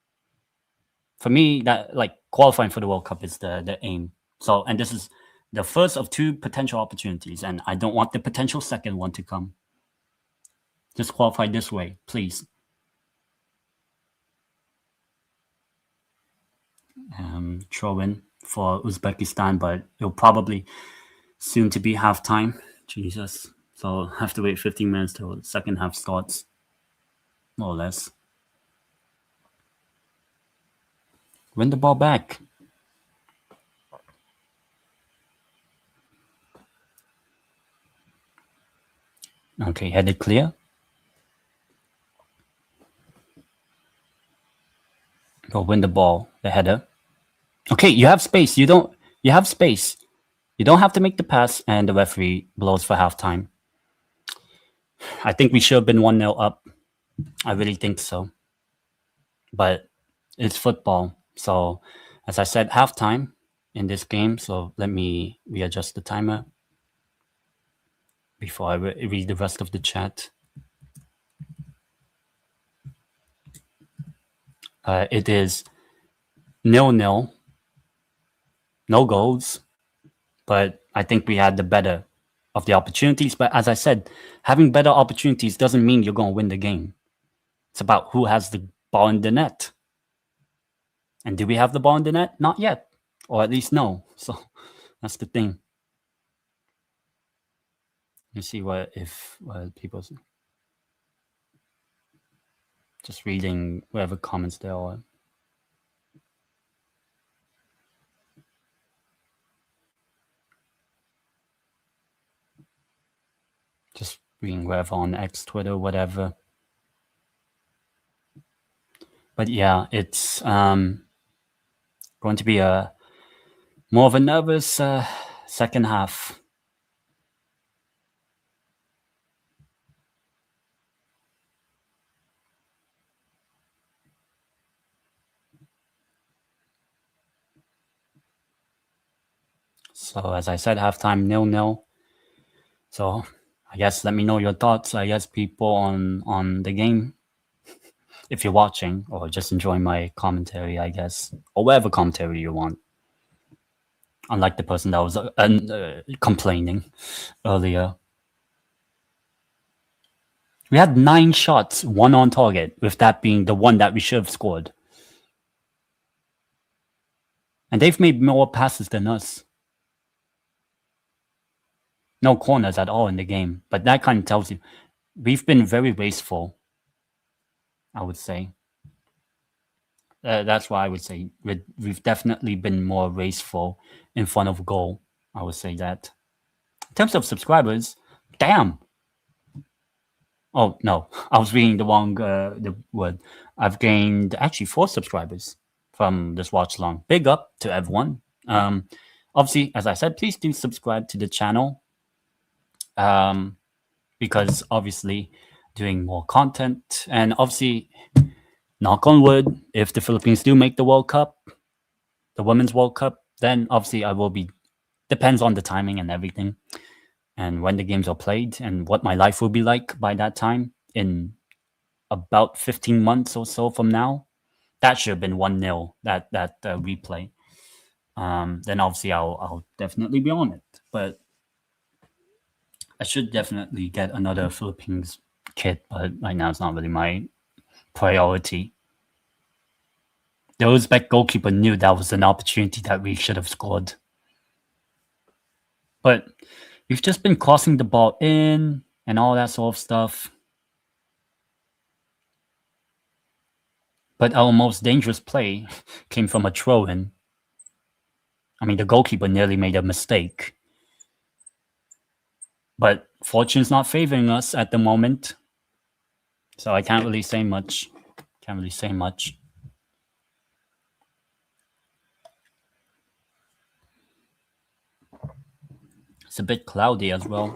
For me, that like qualifying for the World Cup is the aim. So, and this is the first of two potential opportunities, and I don't want the potential second one to come. Just qualify this way, please. Throw in for Uzbekistan, but it'll probably soon to be halftime. Jesus. So have to wait 15 minutes till the second half starts, more or less. Win the ball back. Okay, headed clear. Go win the ball, the header. Okay, you have space. You have space. You don't have to make the pass, and the referee blows for halftime. I think we should have been 1-0 up. I really think so. But it's football. So, as I said, halftime in this game. So, let me readjust the timer before I read the rest of the chat. It is 0-0. No goals. But I think we had the better of the opportunities. But as I said, having better opportunities doesn't mean you're going to win the game. It's about who has the ball in the net. And do we have the ball in the net? Not yet. Or at least no. So that's the thing. Let me see what people just reading whatever comments there are. Just reading whatever on X, Twitter, whatever. But yeah, it's going to be a more of a nervous second half. So as I said, halftime 0-0. So I guess let me know your thoughts. I guess people on the game, if you're watching or just enjoying my commentary, I guess, or whatever commentary you want. Unlike the person that was complaining earlier. We had 9 shots, 1 on target, with that being the one that we should have scored. And they've made more passes than us. No corners at all in the game. But that kind of tells you we've been very wasteful, I would say. That's why I would say we've definitely been more wasteful in front of goal. I would say that. In terms of subscribers, damn. Oh no, I was reading the wrong the word. I've gained actually 4 subscribers from this watch along. Big up to everyone. Obviously, as I said, please do subscribe to the channel. Because obviously doing more content, and obviously, knock on wood, if the Philippines do make the World Cup, the Women's World Cup, then obviously I will be, depends on the timing and everything, and when the games are played, and what my life will be like by that time, in about 15 months or so from now. That should have been 1-0, that replay. Then obviously I'll definitely be on it. But I should definitely get another Philippines kit, but right now it's not really my priority. The Uzbek goalkeeper knew that was an opportunity that we should have scored. But we've just been crossing the ball in and all that sort of stuff. But our most dangerous play came from a throw-in. I mean, the goalkeeper nearly made a mistake. But fortune's not favoring us at the moment. So I can't really say much. It's a bit cloudy as well.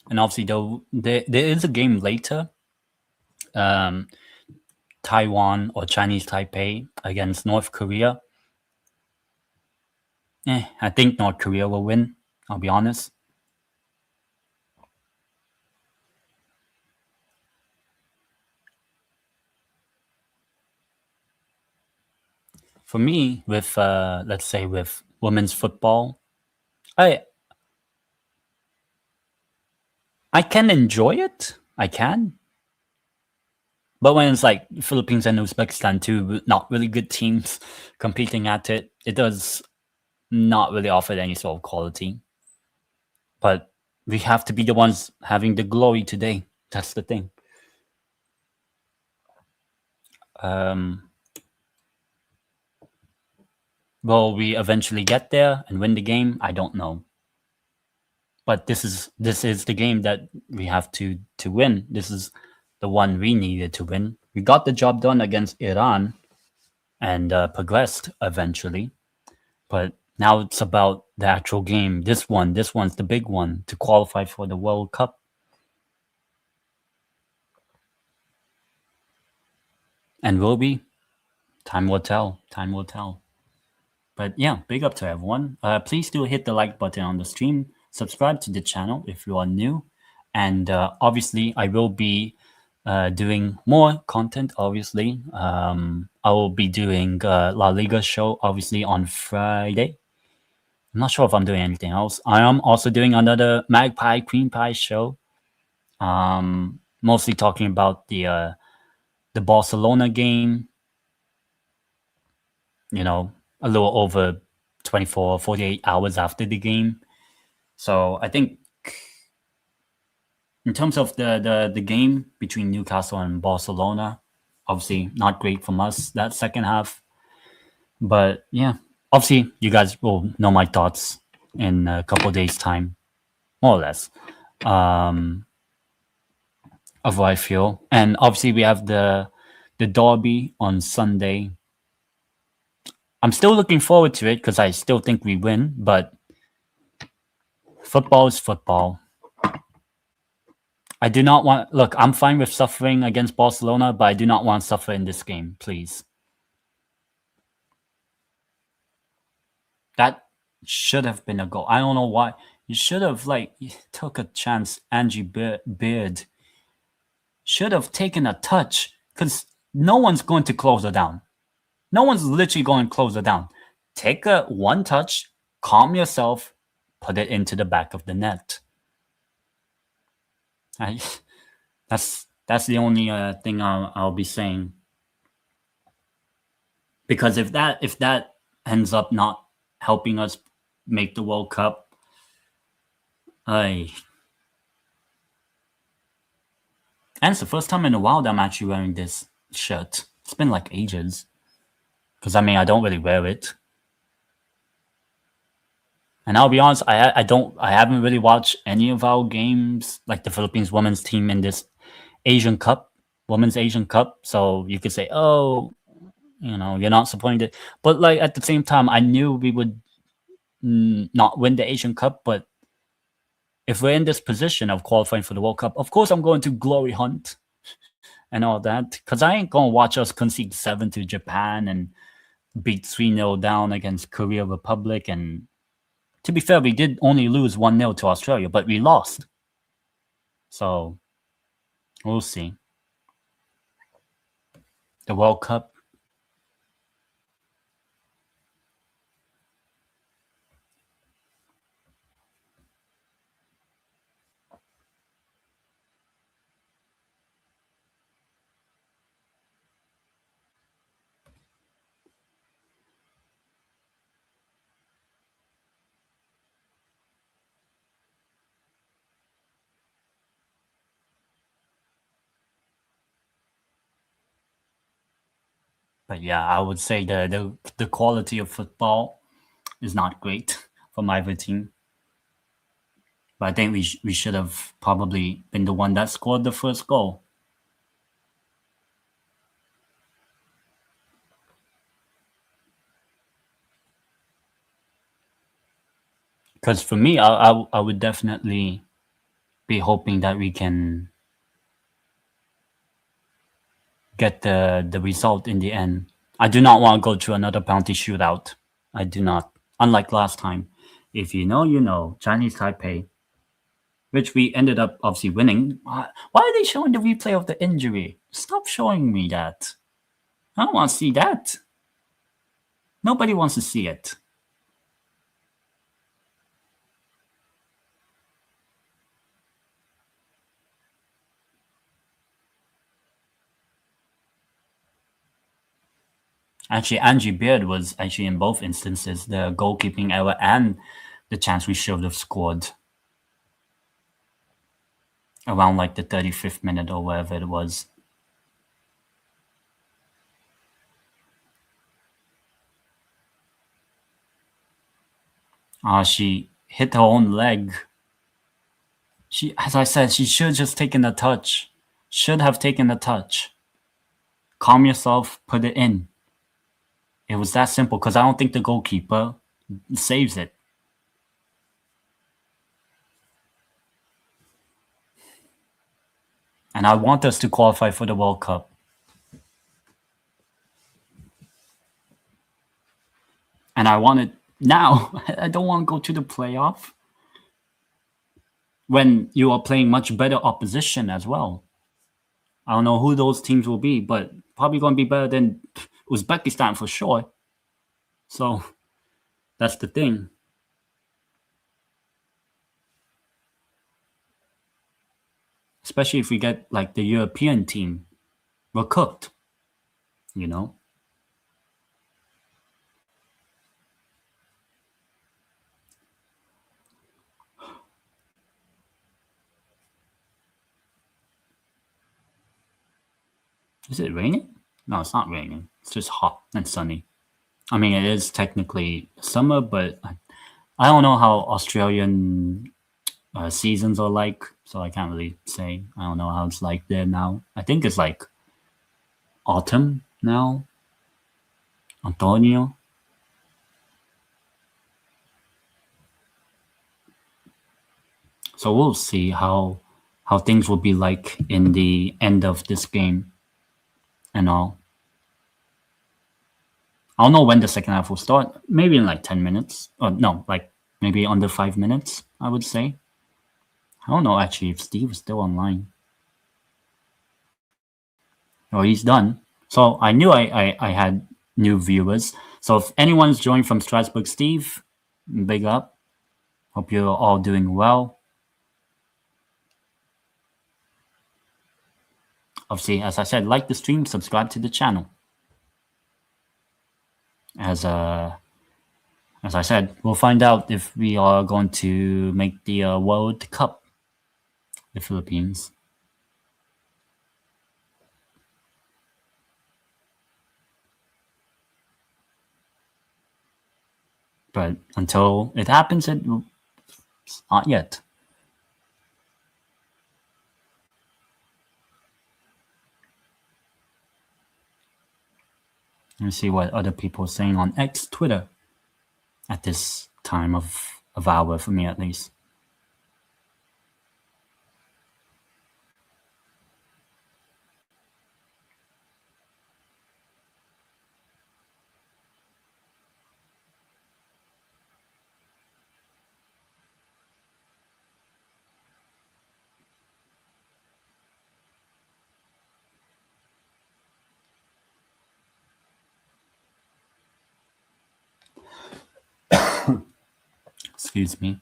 And obviously, though, there is a game later, um, Taiwan or Chinese Taipei against North Korea. I think North Korea will win. I'll be honest. For me, with let's say with women's football, I I can enjoy it. I can, but when it's like Philippines and Uzbekistan, two not really good teams competing at it, it does not really offer any sort of quality. But we have to be the ones having the glory today. That's the thing. Um, will we eventually get there and win the game? I don't know. But this is the game that we have to win. This is the one we needed to win. We got the job done against Iran and progressed eventually. But now it's about the actual game. This one's the big one to qualify for the World Cup. And will we? Time will tell. Time will tell. But yeah, big up to everyone. Please do hit the like button on the stream. Subscribe to the channel if you are new. And obviously, I will be doing more content, obviously. I will be doing La Liga show, obviously, on Friday. I'm not sure if I'm doing anything else. I am also doing another Magpie Queen Pie show. Mostly talking about the Barcelona game. You know, a little over 24, 48 hours after the game. So I think in terms of the game between Newcastle and Barcelona, obviously not great from us that second half. But yeah, obviously you guys will know my thoughts in a couple of days' time, more or less, um, of what I feel. And obviously we have the derby on Sunday. I'm still looking forward to it because I still think we win. But football is football. I do not want. Look, I'm fine with suffering against Barcelona, but I do not want to suffer in this game, please. That should have been a goal. I don't know why. You should have took a chance. Angie Beard should have taken a touch because no one's going to close her down. No one's literally going to close her down. Take a one touch, calm yourself, put it into the back of the net. I, that's the only thing I'll be saying. Because if that ends up not helping us make the World Cup, I and it's the first time in a while that I'm actually wearing this shirt. It's been like ages. Because I mean, I don't really wear it. And I'll be honest, I haven't really watched any of our games, like the Philippines women's team in this Asian Cup, Women's Asian Cup. So you could say, oh, you're not supporting it. But like at the same time, I knew we would not win the Asian Cup. But if we're in this position of qualifying for the World Cup, of course I'm going to glory hunt and all that. Because I ain't going to watch us concede 7 to Japan and beat 3-0 down against Korea Republic. And to be fair, we did only lose 1-0 to Australia, but we lost. So we'll see. The World Cup. But yeah, I would say the quality of football is not great from either team. But I think we should have probably been the one that scored the first goal. Because for me, I would definitely be hoping that we can get the result in the end. I do not want to go to another penalty shootout. I do not. Unlike last time, if you know, you know. Chinese Taipei, which we ended up obviously winning. Why are they showing the replay of the injury? Stop showing me that. I don't want to see that. Nobody wants to see it. Actually, Angie Beard was actually in both instances the goalkeeping error and the chance we should have scored around like the 35th minute or whatever it was. She hit her own leg. She, as I said, she should have just taken a touch. Should have taken a touch. Calm yourself, put it in. It was that simple because I don't think the goalkeeper saves it. And I want us to qualify for the World Cup. And I want it now. I don't want to go to the playoff when you are playing much better opposition as well. I don't know who those teams will be, but probably going to be better than Uzbekistan for sure. So that's the thing. Especially if we get like the European team, we're cooked, you know? Is it raining? No, it's not raining. It's just hot and sunny. I mean, it is technically summer, but I don't know how Australian seasons are like, so I can't really say. I don't know how it's like there now. I think it's like autumn now. Antonio. So we'll see how things will be like in the end of this game and all. I don't know when the second half will start. Maybe in like 10 minutes. Or no, like maybe under 5 minutes, I would say. I don't know actually if Steve is still online. Oh, he's done. So I knew I had new viewers. So if anyone's joined from Strasbourg, Steve, big up. Hope you're all doing well. Obviously, as I said, like the stream, subscribe to the channel. As I said, we'll find out if we are going to make the World Cup, the Philippines. But until it happens, it's not yet. Let's see what other people are saying on X, Twitter, at this time of hour, for me at least. Excuse me.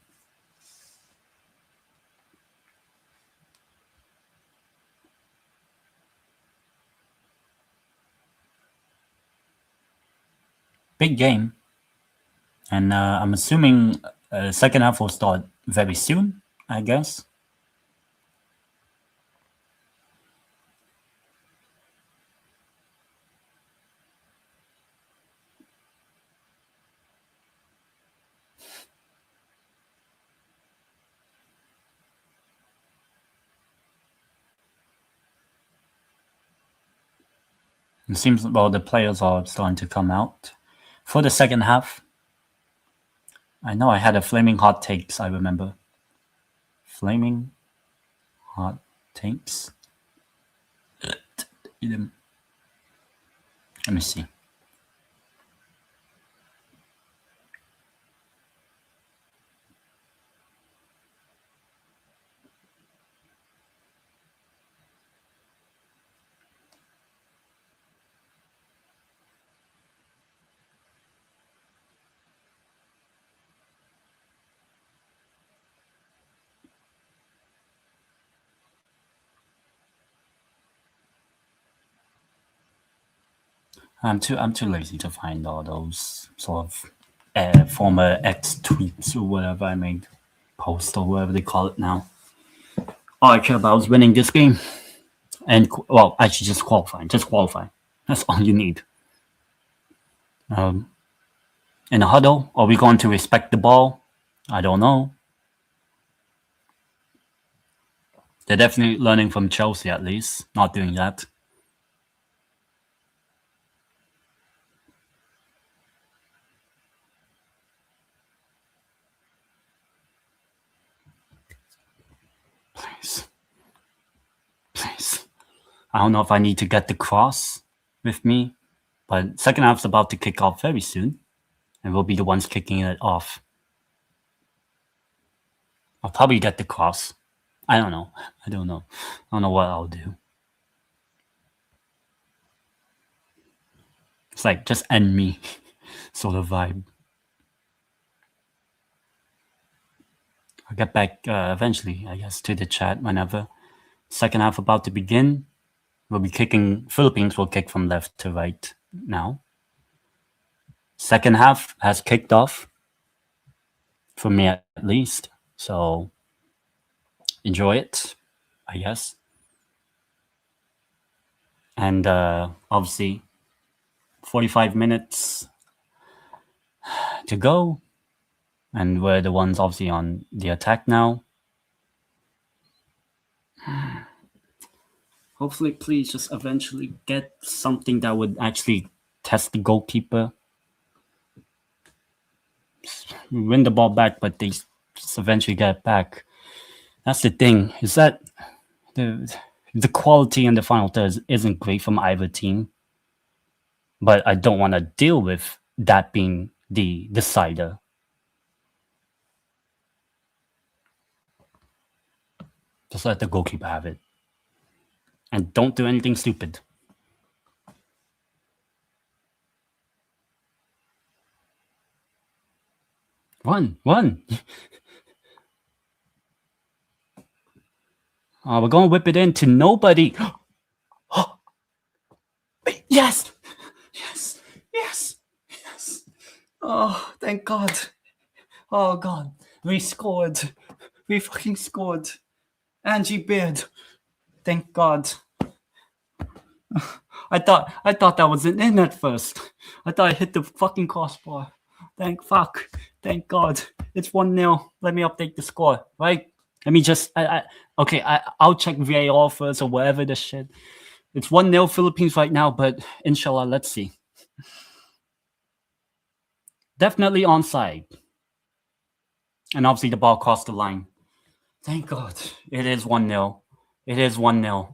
Big game. And I'm assuming second half will start very soon, I guess. It seems, well, the players are starting to come out for the second half. I know I had a flaming hot takes, I remember. Flaming hot takes. Let me see. I'm too lazy to find all those sort of former X tweets or whatever I made, post or whatever they call it now. All I care about is winning this game, and well, actually just qualifying. Just qualifying. That's all you need. In a huddle, are we going to respect the ball? I don't know. They're definitely learning from Chelsea, at least, not doing that. Please. Please. I don't know if I need to get the cross with me, but second half's about to kick off very soon, and we'll be the ones kicking it off. I'll probably get the cross. I don't know. I don't know what I'll do. It's like just end me sort of vibe. I'll get back eventually, I guess, to the chat whenever. Second half about to begin. We'll be kicking. Philippines will kick from left to right now. Second half has kicked off, for me at least. So enjoy it, I guess. And obviously, 45 minutes to go. And we're the ones obviously on the attack now. Hopefully, please just eventually get something that would actually test the goalkeeper. We win the ball back, but they just eventually get it back. That's the thing, is that the quality in the final third isn't great from either team. But I don't want to deal with that being the decider. Just let the goalkeeper have it. And don't do anything stupid. Run. We're going to whip it into nobody. Yes. Oh, thank God. Oh, God. We scored. We fucking scored. Angie Beard. Thank God. I thought that wasn't in at first. I thought I hit the fucking crossbar. Thank God. It's 1-0. Let me update the score, right? Let me just I'll check VAR first or whatever the shit. It's 1-0 Philippines right now, but inshallah, let's see. Definitely onside. And obviously the ball crossed the line. Thank God. It is 1-0. It is 1-0.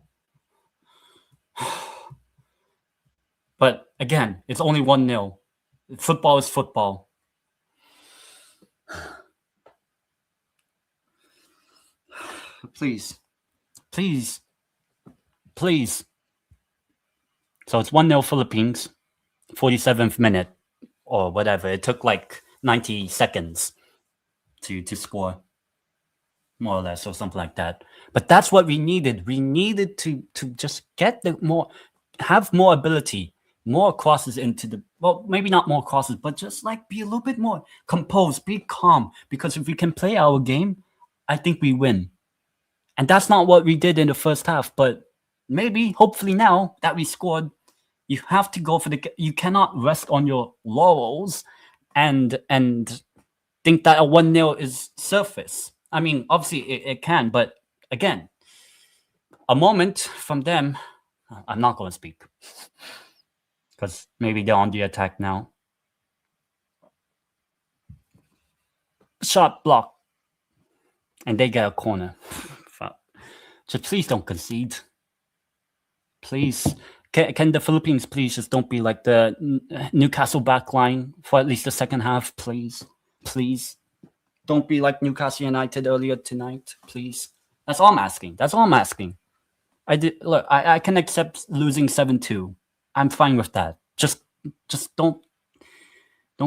But again, it's only 1-0. Football is football. Please. So it's 1-0 Philippines, 47th minute or whatever. It took like 90 seconds to score, more or less, or something like that. But that's what we needed. We needed to just get have more ability, more crosses into the, well, maybe not more crosses, but just like be a little bit more composed, be calm. Because if we can play our game, I think we win. And that's not what we did in the first half. But maybe, hopefully now that we scored, you have to go for you cannot rest on your laurels and think that a 1-0 is surface. I mean, obviously it can, but again, a moment from them, I'm not going to speak because maybe they're on the attack now. shot block, and they get a corner. Fuck. Just please don't concede. Please. Can the Philippines please just don't be like the Newcastle backline for at least the second half, please? Please. Don't be like Newcastle United earlier tonight, please. That's all I'm asking. That's all I'm asking. I can accept losing 7-2. I'm fine with that. Just don't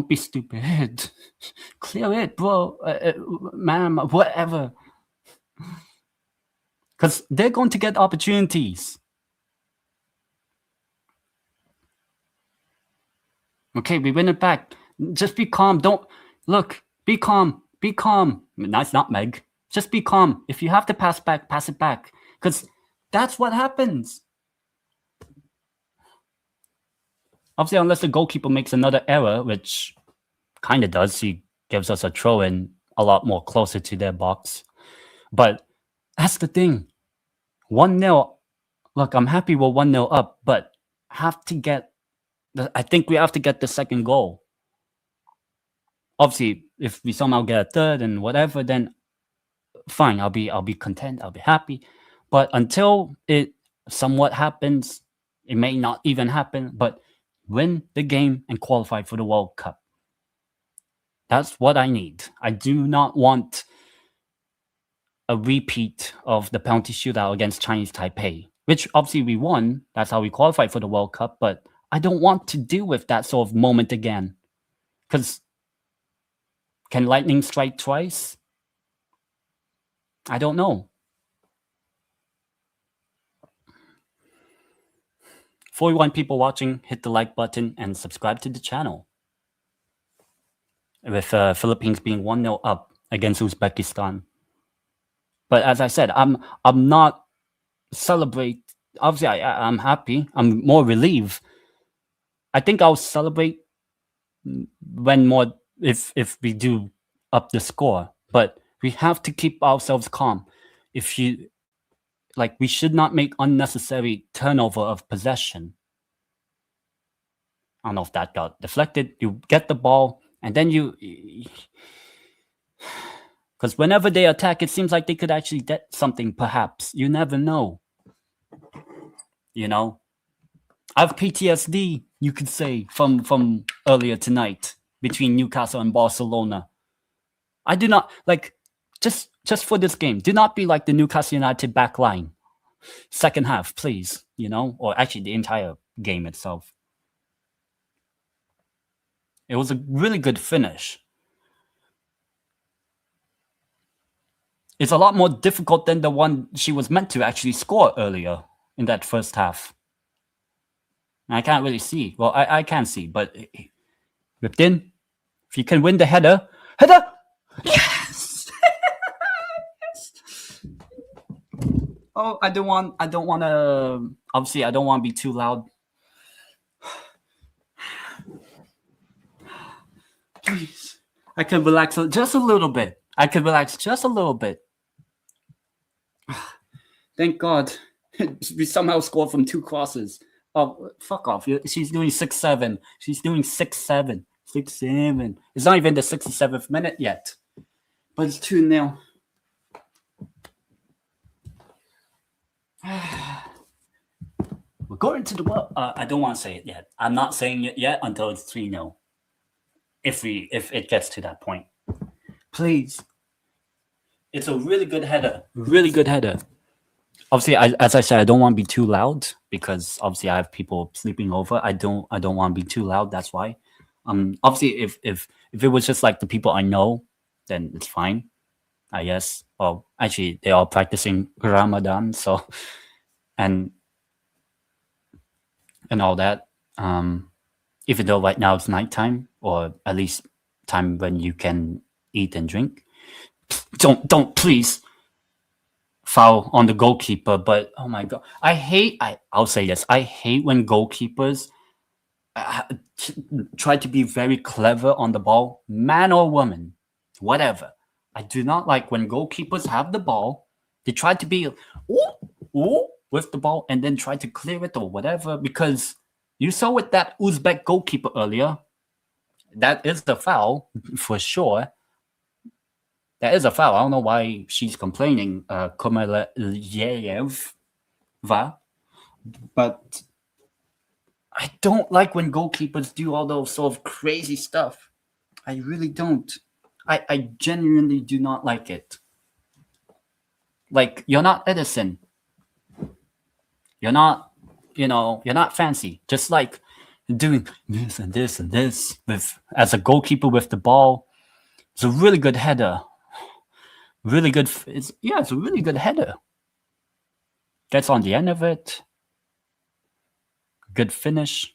be stupid. Clear it, bro. Ma'am, whatever. Because they're going to get opportunities. Okay, we win it back. Just be calm. Don't look. Be calm. Be calm. Nice nutmeg. Just be calm. If you have to pass back, pass it back. Because that's what happens. Obviously, unless the goalkeeper makes another error, which kind of does, he gives us a throw in a lot more closer to their box. But that's the thing. 1-0. Look, I'm happy we're 1-0 up, but I think we have to get the second goal. Obviously, if we somehow get a third and whatever, then fine. I'll be content. I'll be happy. But until it somewhat happens, it may not even happen. But win the game and qualify for the World Cup. That's what I need. I do not want a repeat of the penalty shootout against Chinese Taipei, which obviously we won. That's how we qualified for the World Cup. But I don't want to deal with that sort of moment again. Because can lightning strike twice? I don't know. 41 people watching, hit the like button and subscribe to the channel. With Philippines being 1-0 up against Uzbekistan. But as I said, I'm not celebrate. Obviously, I'm happy. I'm more relieved. I think I'll celebrate when more if we do up the score. But we have to keep ourselves calm. We should not make unnecessary turnover of possession. I don't know if that got deflected. You get the ball, and then because whenever they attack, it seems like they could actually get something, perhaps. You never know. You know? I have PTSD, you could say, from earlier tonight between Newcastle and Barcelona. I do not, just for this game, do not be like the Newcastle United back line. Second half, please, or actually the entire game itself. It was a really good finish. It's a lot more difficult than the one she was meant to actually score earlier in that first half. I can't really see. Well, I can see, but whipped in. If you can win the header. Yes! Yes! Oh, I don't want to. Obviously, I don't want to be too loud. Please, I can relax just a little bit. Thank God, we somehow scored from 2 crosses. Oh, fuck off! She's doing 6-7. She's doing 6-7. 6-7. It's not even the 67th minute yet, but it's 2-0. We're going to the World. I don't want to say it yet. I'm not saying it yet until it's 3-0. If it gets to that point, please. It's a really good header. Really good header. Obviously, as I said, I don't want to be too loud because obviously I have people sleeping over. I don't want to be too loud. That's why. Obviously, if it was just like the people I know, then it's fine. I guess. Well, actually, they're all practicing Ramadan, so and all that. Even though right now it's nighttime, or at least time when you can eat and drink. Don't please foul on the goalkeeper. But oh my God, I'll say this. I hate when goalkeepers try to be very clever on the ball, man or woman, whatever. I do not like when goalkeepers have the ball. They try to be with the ball and then try to clear it or whatever, because you saw with that Uzbek goalkeeper earlier, that is the foul for sure. That is a foul. I don't know why she's complaining, Komalyeva, but I don't like when goalkeepers do all those sort of crazy stuff. I really don't. I genuinely do not like it. Like, you're not Edison. You're not, you're not fancy. Just like doing this and this and this with as a goalkeeper with the ball. It's a really good header. Really good. It's a really good header. Gets on the end of it. Good finish.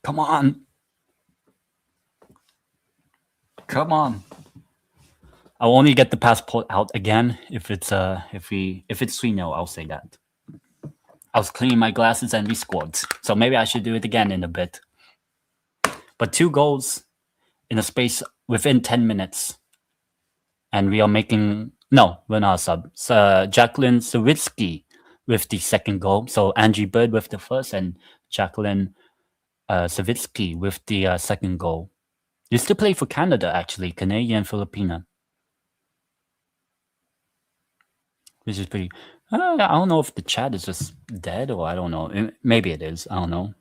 Come on. Come on. I'll only get the passport out again if it's 3-0, I'll say that. I was cleaning my glasses and we scored. So maybe I should do it again in a bit. But 2 goals in a space within 10 minutes. And we are making we're not a sub. Jacqueline Sawitsky with the second goal. So Angie Bird with the first and Jacqueline Savitsky with the second goal. Used to play for Canada, actually, Canadian Filipina. Which is pretty. I don't know if the chat is just dead or I don't know. Maybe it is. I don't know.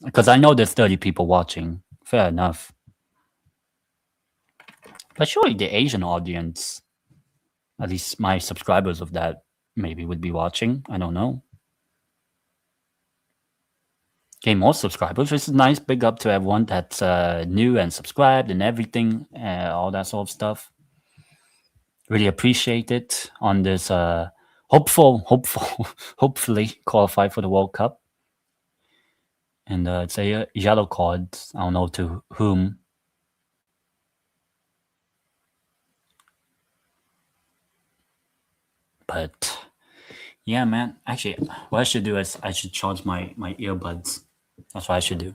Because I know there's 30 people watching. Fair enough. But surely the Asian audience, at least my subscribers of that, maybe would be watching. I don't know. Okay, more subscribers, which is nice. Big up to everyone that's new and subscribed and everything, all that sort of stuff. Really appreciate it on this hopefully qualify for the World Cup. And it's a yellow card. I don't know to whom. But yeah, man. Actually, what I should do is I should charge my earbuds. That's what I should do.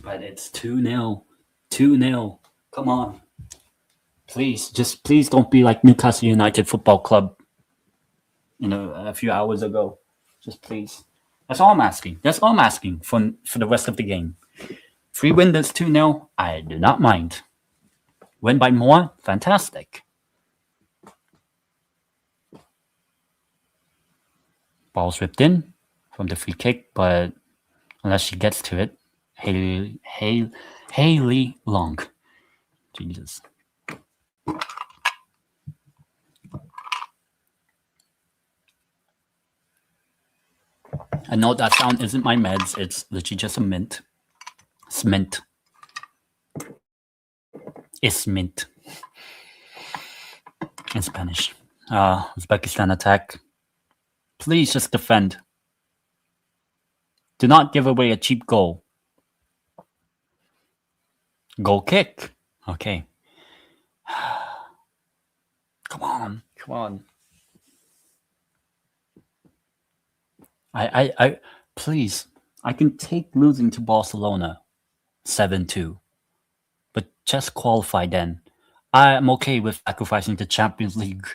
But it's 2-0. 2-0. Come on. Please don't be like Newcastle United Football Club, a few hours ago. Just please. That's all I'm asking. That's all I'm asking for the rest of the game. If we win this 2-0, I do not mind. Win by more? Fantastic. Ball's ripped in from the free kick, but unless she gets to it, Haley Long. Jesus. I know that sound isn't my meds. It's literally just a mint. It's mint. It's mint. In Spanish. Uzbekistan attack. Please just defend. Do not give away a cheap goal. Goal kick. Okay. Come on. Come on. I please, I can take losing to Barcelona 7-2, but just qualify then. I'm okay with sacrificing the Champions League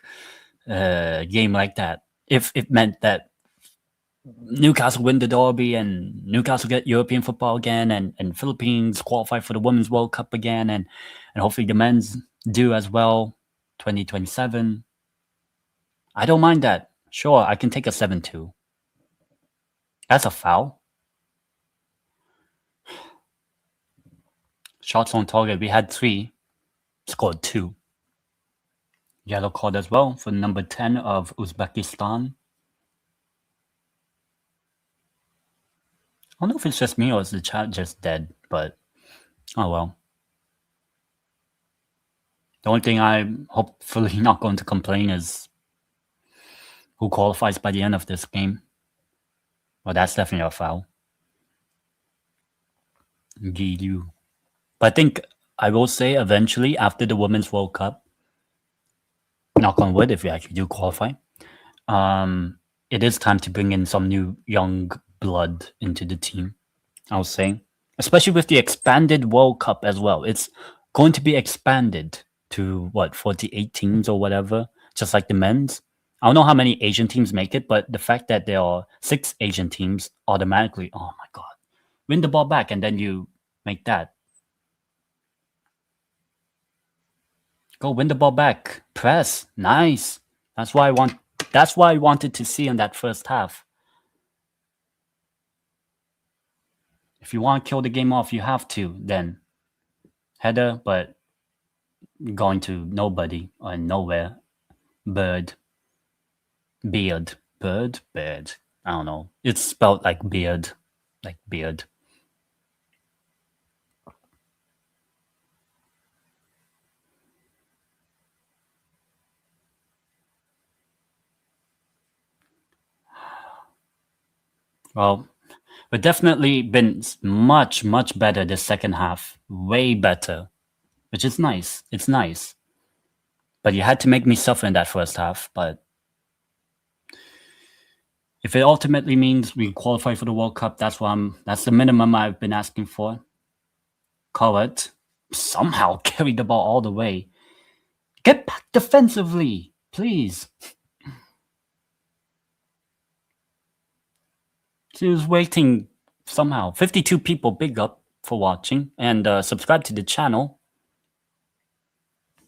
game like that. If it meant that Newcastle win the derby and Newcastle get European football again and Philippines qualify for the Women's World Cup again and hopefully the men's do as well, 2027. I don't mind that. Sure, I can take a 7-2. That's a foul. Shots on target, we had 3, scored 2. Yellow card as well for number 10 of Uzbekistan. I don't know if it's just me or is the chat just dead, but oh well. The only thing I'm hopefully not going to complain is who qualifies by the end of this game. Well, that's definitely a foul. GU. But I think I will say eventually after the Women's World Cup, knock on wood, if we actually do qualify, it is time to bring in some new young blood into the team, I'll say. Especially with the expanded World Cup as well. It's going to be expanded to, 48 teams or whatever, just like the men's. I don't know how many Asian teams make it, but the fact that there are 6 Asian teams automatically, oh my god, win the ball back and then you make that. Go win the ball back. Press. Nice. That's why I wanted to see in that first half. If you want to kill the game off, you have to then. Header, but going to nobody or nowhere. Bird. Beard. Bird? Bird. I don't know. It's spelled like beard. Like beard. Well, we've definitely been much, much better this second half. Way better. Which is nice. It's nice. But you had to make me suffer in that first half. But if it ultimately means we qualify for the World Cup, that's the minimum I've been asking for. Coward somehow carried the ball all the way. Get back defensively, please. She was waiting somehow. 52 people, big up for watching. And subscribe to the channel.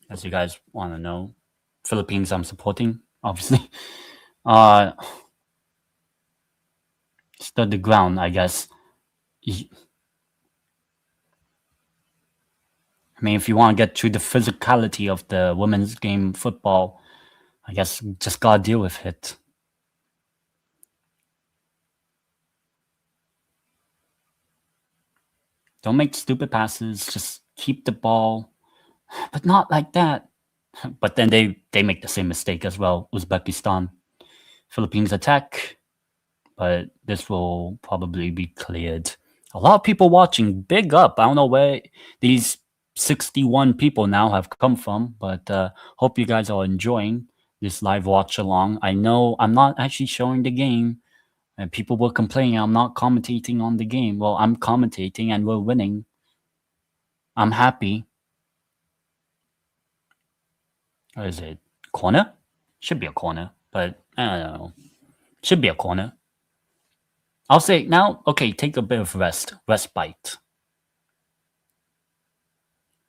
As you guys want to know. Philippines I'm supporting, obviously. Stood the ground, I guess. I mean, if you want to get through the physicality of the women's game football, I guess just gotta deal with it. Don't make stupid passes. Just keep the ball, but not like that. But then they make the same mistake as well. Uzbekistan, Philippines attack, but this will probably be cleared. A lot of people watching. Big up. I don't know where these 61 people now have come from, but hope you guys are enjoying this live watch along. I know I'm not actually showing the game, and people were complaining I'm not commentating on the game. Well, I'm commentating and we're winning. I'm happy. What is it? Corner? Should be a corner, but I don't know. Should be a corner. I'll say now, okay, take a bit of respite.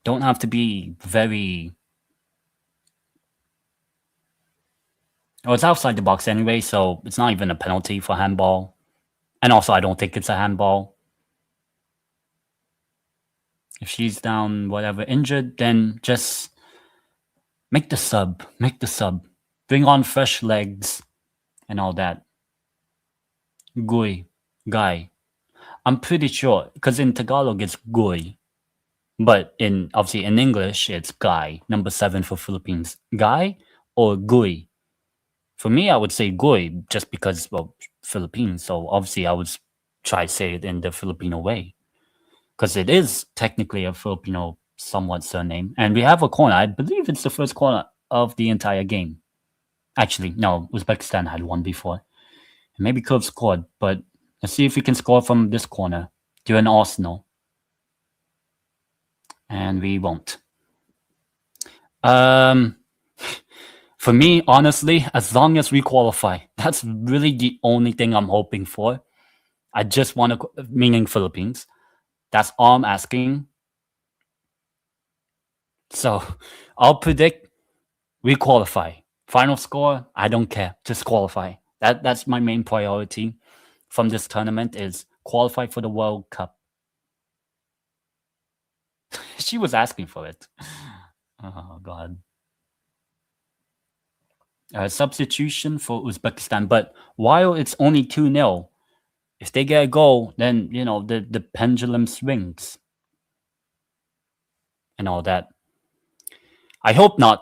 Don't have to be very... Oh, it's outside the box anyway, so it's not even a penalty for handball. And also, I don't think it's a handball. If she's down, whatever, injured, then just make the sub. Make the sub. Bring on fresh legs and all that. Guy. I'm pretty sure, because in Tagalog it's Guy. But obviously in English, it's Guy, number 7 for Philippines. Guy or Gui? For me, I would say Gui, just because, well, Philippines. So obviously I would try to say it in the Filipino way. Because it is technically a Filipino somewhat surname. And we have a corner. I believe it's the first corner of the entire game. Actually, no, Uzbekistan had one before. Maybe could have scored, but let's see if we can score from this corner during Arsenal. And we won't. For me, honestly, as long as we qualify, that's really the only thing I'm hoping for. I just want to, meaning Philippines. That's all I'm asking. So I'll predict we qualify. Final score, I don't care. Just qualify. That's my main priority from this tournament is qualify for the World Cup. She was asking for it. Oh, God. Substitution for Uzbekistan. But while it's only 2-0, if they get a goal, then, the pendulum swings. And all that. I hope not.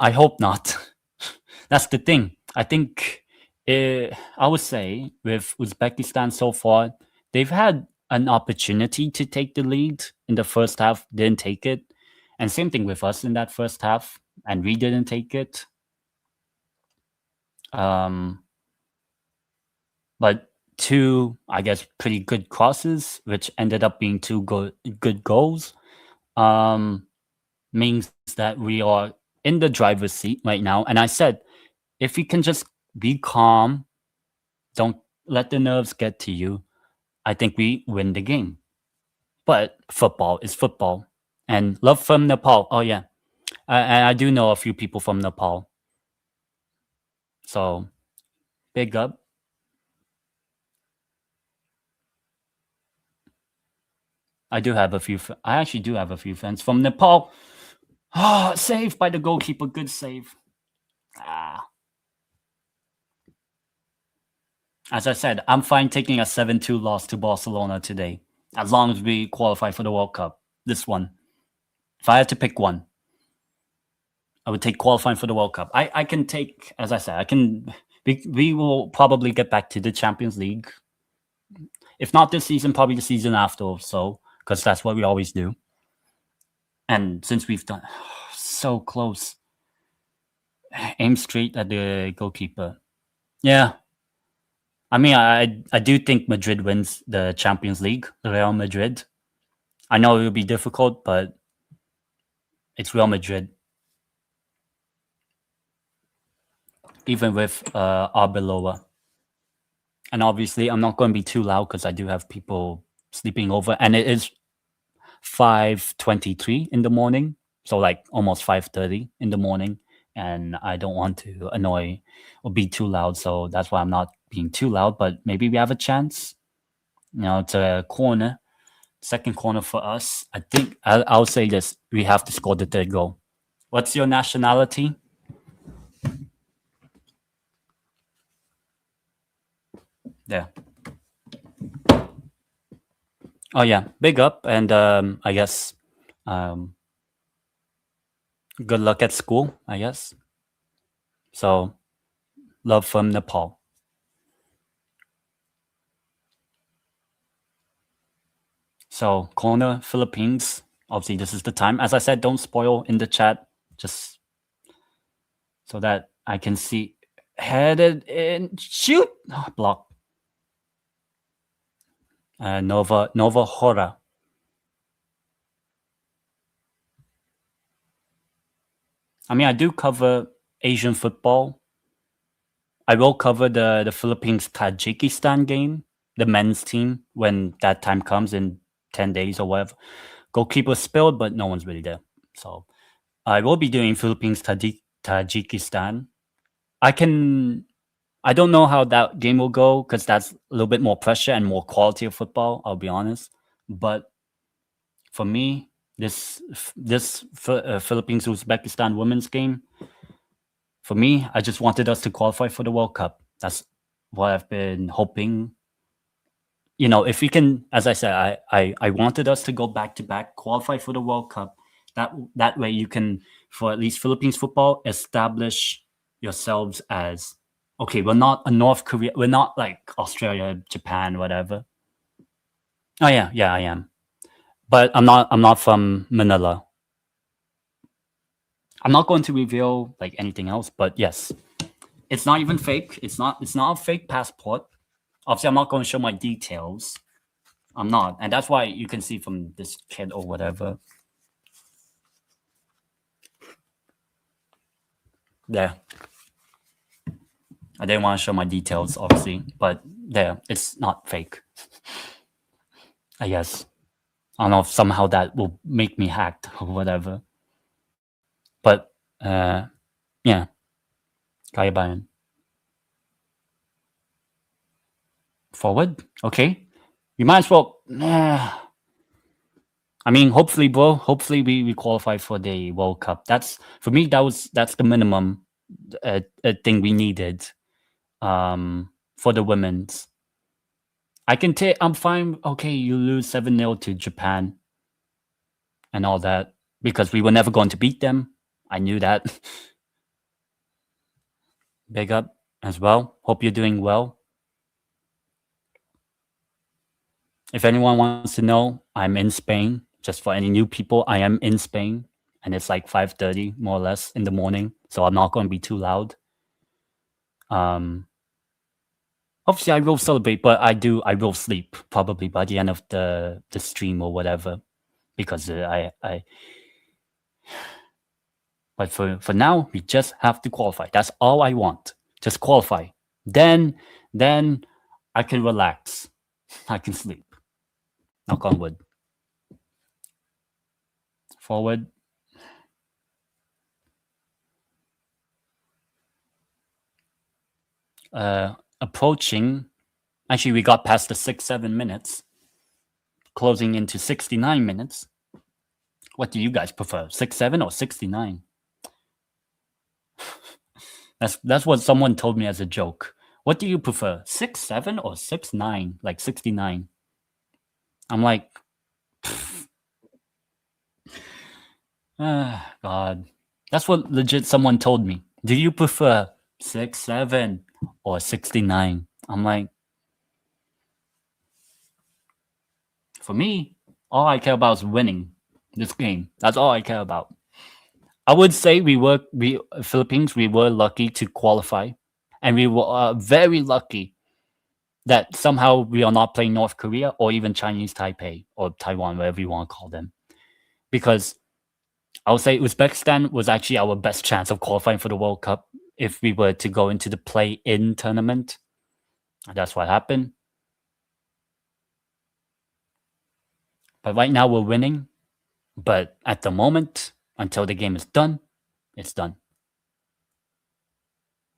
That's the thing. I think, I would say, with Uzbekistan so far, they've had an opportunity to take the lead in the first half, didn't take it. And same thing with us in that first half, and we didn't take it. But 2, I guess, pretty good crosses, which ended up being 2 good goals, means that we are in the driver's seat right now. And I said, if we can just Be calm. Don't let the nerves get to you. I think we win the game. But football is football. And love from Nepal. Oh, yeah. And I do know a few people from Nepal. So big up. I do have a few. I actually do have a few friends from Nepal. Ah, saved by the goalkeeper. Good save. Ah. As I said, I'm fine taking a 7-2 loss to Barcelona today, as long as we qualify for the World Cup. This one. If I had to pick one, I would take qualifying for the World Cup. I can take, as I said, I can. We will probably get back to the Champions League. If not this season, probably the season after or so, because that's what we always do. And since we've done so close, aim straight at the goalkeeper. Yeah. I mean, I do think Madrid wins the Champions League, Real Madrid. I know it will be difficult, but it's Real Madrid. Even with Arbeloa. And obviously, I'm not going to be too loud because I do have people sleeping over. And it is 5:23 in the morning. So like almost 5:30 in the morning. And I don't want to annoy or be too loud. So that's why I'm not being too loud. But maybe we have a chance. It's a corner. Second corner for us. I think I'll say this. We have to score the third goal. What's your nationality? There. Oh yeah, big up, and I guess um, good luck at school. I guess so. Love from Nepal. So corner Philippines. Obviously, this is the time. As I said, don't spoil in the chat, just so that I can see. Headed in, shoot, block. Nova Hora. I mean, I do cover Asian football. I will cover the Philippines Tajikistan game, the men's team, when that time comes in 10 days or whatever. Goalkeeper spilled, but no one's really there. So I will be doing Philippines Tajikistan. I don't know how that game will go because that's a little bit more pressure and more quality of football. I'll be honest, but for me, this Philippines Uzbekistan women's game, for me, I just wanted us to qualify for the World Cup. That's what I've been hoping. If we can, as I said, I wanted us to go back to back, qualify for the World Cup. That way you can, for at least Philippines football, establish yourselves as okay. We're not a North Korea. We're not like Australia, Japan, whatever. Oh yeah, I am. But I'm not. I'm not from Manila. I'm not going to reveal like anything else. But yes, it's not even fake. It's not. It's not a fake passport. Obviously, I'm not going to show my details. I'm not, and that's why you can see from this kid or whatever. There. I didn't want to show my details, obviously, but there, it's not fake. I guess. I don't know if somehow that will make me hacked or whatever. But yeah, kaya ba yun? Forward, okay. We might as well. I mean, hopefully, bro. Hopefully, we qualify for the World Cup. That's for me. That's the minimum thing we needed for the women's. I can take. I'm fine. Okay, you lose 7-0 to Japan and all that because we were never going to beat them. I knew that. Big up as well. Hope you're doing well. If anyone wants to know, I'm in Spain. Just for any new people, I am in Spain, and it's like 5:30 more or less in the morning, so I'm not going to be too loud. Obviously, I will celebrate, but I will sleep probably by the end of the stream or whatever, because I. But for now, we just have to qualify. That's all I want, Just qualify. Then I can relax. I can sleep. Knock on wood. Forward. Approaching. Actually, we got past the 6-7 minutes, closing into 69 minutes. What do you guys prefer, 6-7 or 69? That's what someone told me as a joke. What do you prefer, 6-7 or 6-9? Like 69. I'm like, God. That's what legit someone told me. Do you prefer 6-7 or 69? I'm like, for me, all I care about is winning this game. That's all I care about. I would say we Philippines, we were lucky to qualify, and we were very lucky that somehow we are not playing North Korea or even Chinese Taipei or Taiwan, whatever you want to call them, because I would say Uzbekistan was actually our best chance of qualifying for the World Cup if we were to go into the play-in tournament. That's what happened. But right now we're winning. But at the moment, until the game is done, it's done.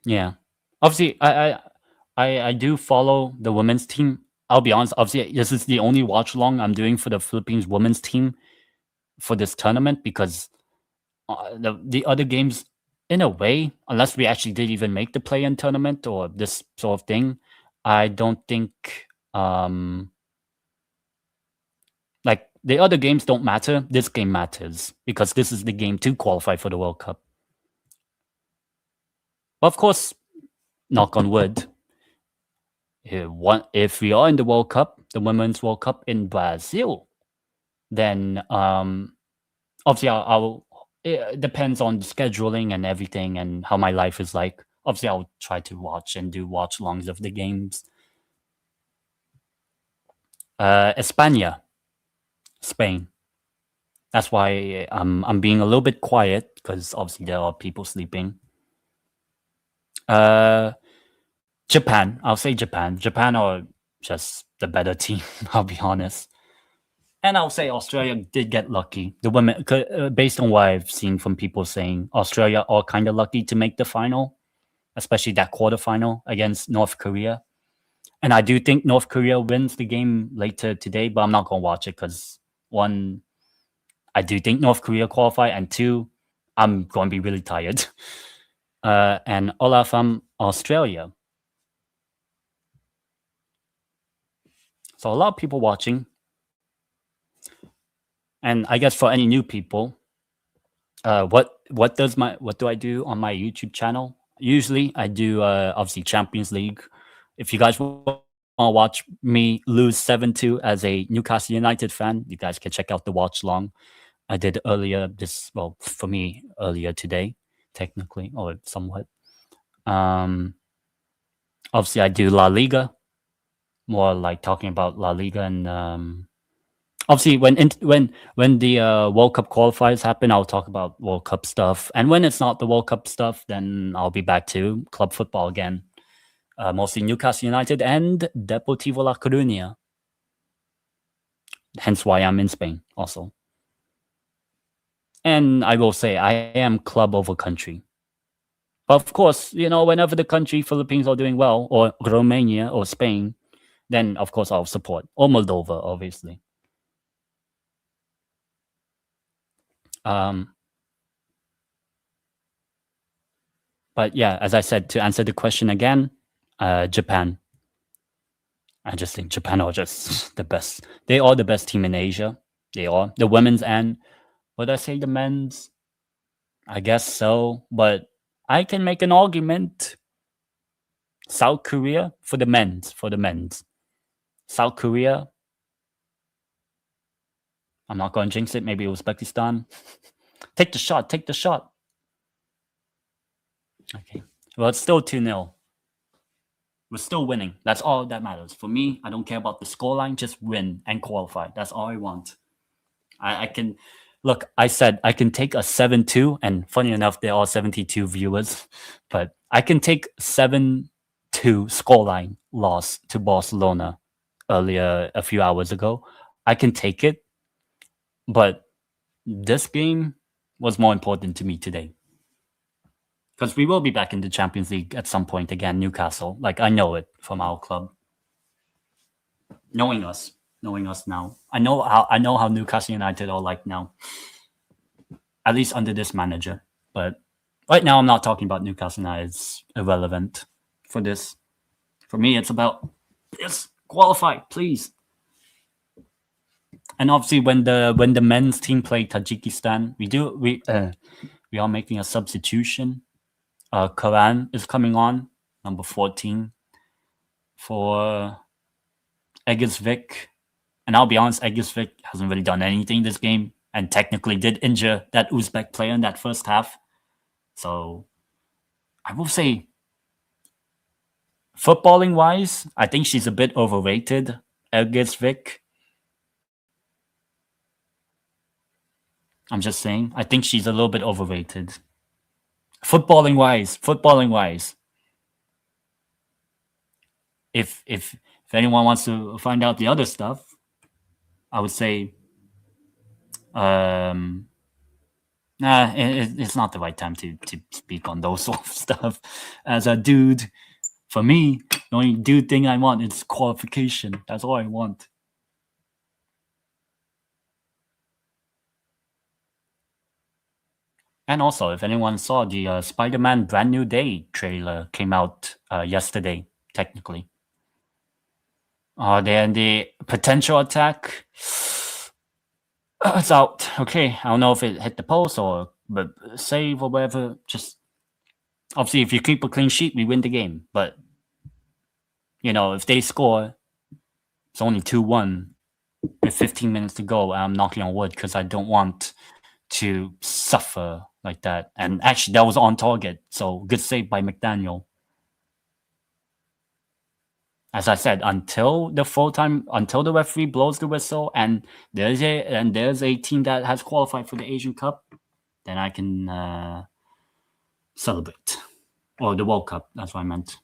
Yeah. Obviously, I do follow the women's team. I'll be honest. Obviously, this is the only watch along I'm doing for the Philippines women's team for this tournament, because the other games, in a way, unless we actually did even make the play-in tournament or this sort of thing, I don't think like the other games don't matter. This game matters because this is the game to qualify for the World Cup. But of course, knock on wood, if we are in the World Cup, the Women's World Cup in Brazil, then obviously it depends on scheduling and everything and how my life is like. Obviously, I'll try to watch and do watch-alongs of the games. España, Spain. That's why I'm being a little bit quiet, because obviously there are people sleeping. Japan. I'll say Japan. Japan are just the better team, I'll be honest. And I'll say Australia did get lucky. The women, based on what I've seen from people saying, Australia are kind of lucky to make the final, especially that quarterfinal against North Korea. And I do think North Korea wins the game later today, but I'm not going to watch it because, one, I do think North Korea qualify, and two, I'm going to be really tired. And Olaf, Australia. So a lot of people watching. And I guess for any new people, what do I do on my YouTube channel? Usually I do obviously Champions League. If you guys want to watch me lose 7-2 as a Newcastle United fan, you guys can check out the watch long I did earlier for me earlier today, technically, or somewhat. Obviously I do La Liga, more like talking about La Liga, and obviously when the World Cup qualifiers happen, I'll talk about World Cup stuff, and when it's not the World Cup stuff, then I'll be back to club football again, mostly Newcastle United and Deportivo La Coruña. Hence why I'm in Spain also. And I will say I am club over country. But of course, whenever the country Philippines are doing well, or Romania or Spain, then of course I'll support, or Moldova, obviously. But yeah, as I said, to answer the question again, Japan. I just think Japan are just the best. They are the best team in Asia. They are. The women's and, would I say the men's? I guess so. But I can make an argument. South Korea for the men's. South Korea. I'm not going to jinx it. Maybe Uzbekistan. Take the shot. Okay. Well, it's still 2-0. We're still winning. That's all that matters. For me, I don't care about the scoreline. Just win and qualify. That's all I want. I can Look, I said I can take a 7-2, and funny enough, there are 72 viewers, but I can take 7-2 scoreline loss to Barcelona earlier a few hours ago. I can take it, but this game was more important to me today. Because we will be back in the Champions League at some point again, Newcastle. Like, I know it from our club. Knowing us now. I know how Newcastle United are like now. At least under this manager. But right now I'm not talking about Newcastle United. It's irrelevant for this. For me, it's about yes, qualify, please. And obviously when the men's team play Tajikistan, we are making a substitution. Karan is coming on, number 14, for Eggersvik. And I'll be honest, Eggersvik hasn't really done anything this game and technically did injure that Uzbek player in that first half. So I will say, footballing wise, I think she's a bit overrated, Eggersvik. I'm just saying, I think she's a little bit overrated. Footballing wise. If anyone wants to find out the other stuff, I would say, it's not the right time to speak on those sort of stuff. As a dude, for me, the only dude thing I want is qualification. That's all I want. And also, if anyone saw the Spider-Man Brand New Day trailer came out yesterday, technically. Then the potential attack, it's out. Okay, I don't know if it hit the post or but save or whatever. Just obviously, if you keep a clean sheet, we win the game. But if they score, it's only 2-1 with 15 minutes to go. I'm knocking on wood because I don't want to suffer like that. And actually, that was on target. So good save by McDaniel. As I said, until the referee blows the whistle, and there's a team that has qualified for the Asian Cup, then I can celebrate. Or the World Cup, that's what I meant.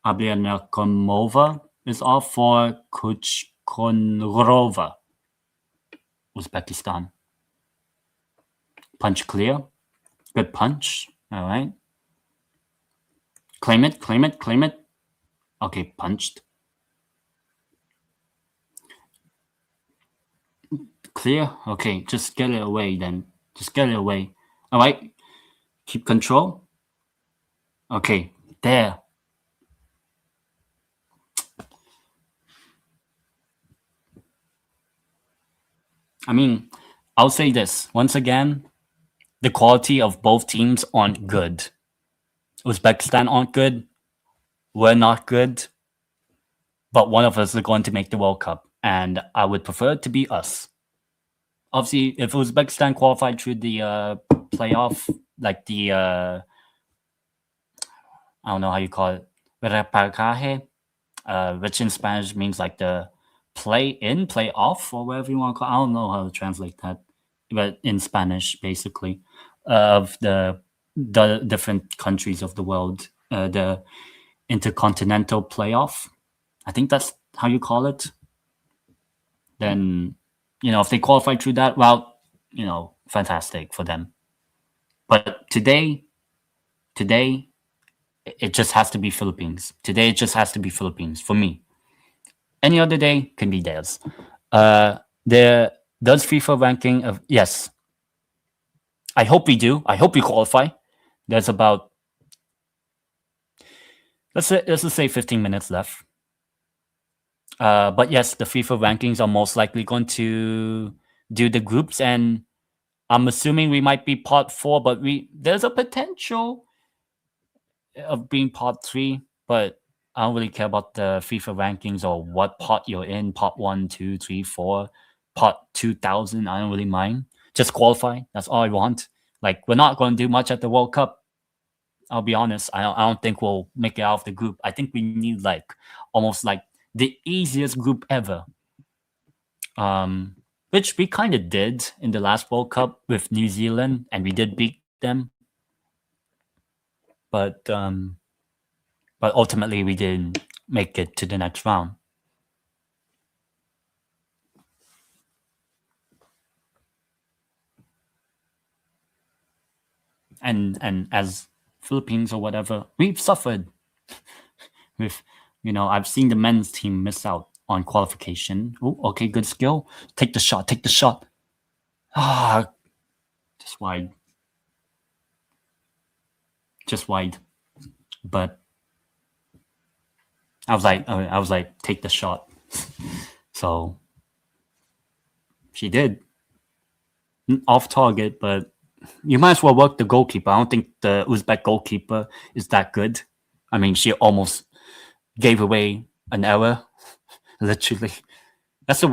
Abliana Komova is off for Kuchkonrova, Uzbekistan. Punch clear. Good punch. All right. Claim it. Okay, punched. Clear? Okay, just get it away then. Just get it away. All right. Keep control. Okay, there. I mean, I'll say this. Once again, the quality of both teams aren't good. Uzbekistan aren't good. We're not good. But one of us is going to make the World Cup. And I would prefer it to be us. Obviously, if Uzbekistan qualified through the playoff, like the I don't know how you call it, repechaje, which in Spanish means like the play in, play off, or whatever you want to call it. I don't know how to translate that, but in Spanish, basically, of the different countries of the world, the intercontinental playoff. I think that's how you call it. Then, if they qualify through that route, fantastic for them. But today, it just has to be Philippines. Today, it just has to be Philippines for me. Any other day can be theirs. There does FIFA ranking of yes. I hope we do. I hope we qualify. There's about let's just say 15 minutes left. But yes, the FIFA rankings are most likely going to do the groups, and I'm assuming we might be part 4, but there's a potential of being part 3, but I don't really care about the FIFA rankings or what part you're in, part 1, 2, 3, 4, part 2000. I don't really mind. Just qualify. That's all I want. Like, we're not going to do much at the World Cup. I'll be honest. I don't think we'll make it out of the group. I think we need almost like the easiest group ever. which we kind of did in the last World Cup with New Zealand, and we did beat them. But ultimately, we didn't make it to the next round. And as Philippines or whatever, we've suffered with, I've seen the men's team miss out on qualification. Oh, okay, good skill. Take the shot. Take the shot. Ah, just wide. Just wide. But I was like, take the shot. So she did. Off target, but you might as well work the goalkeeper. I don't think the Uzbek goalkeeper is that good. I mean, she almost gave away an error, literally. That's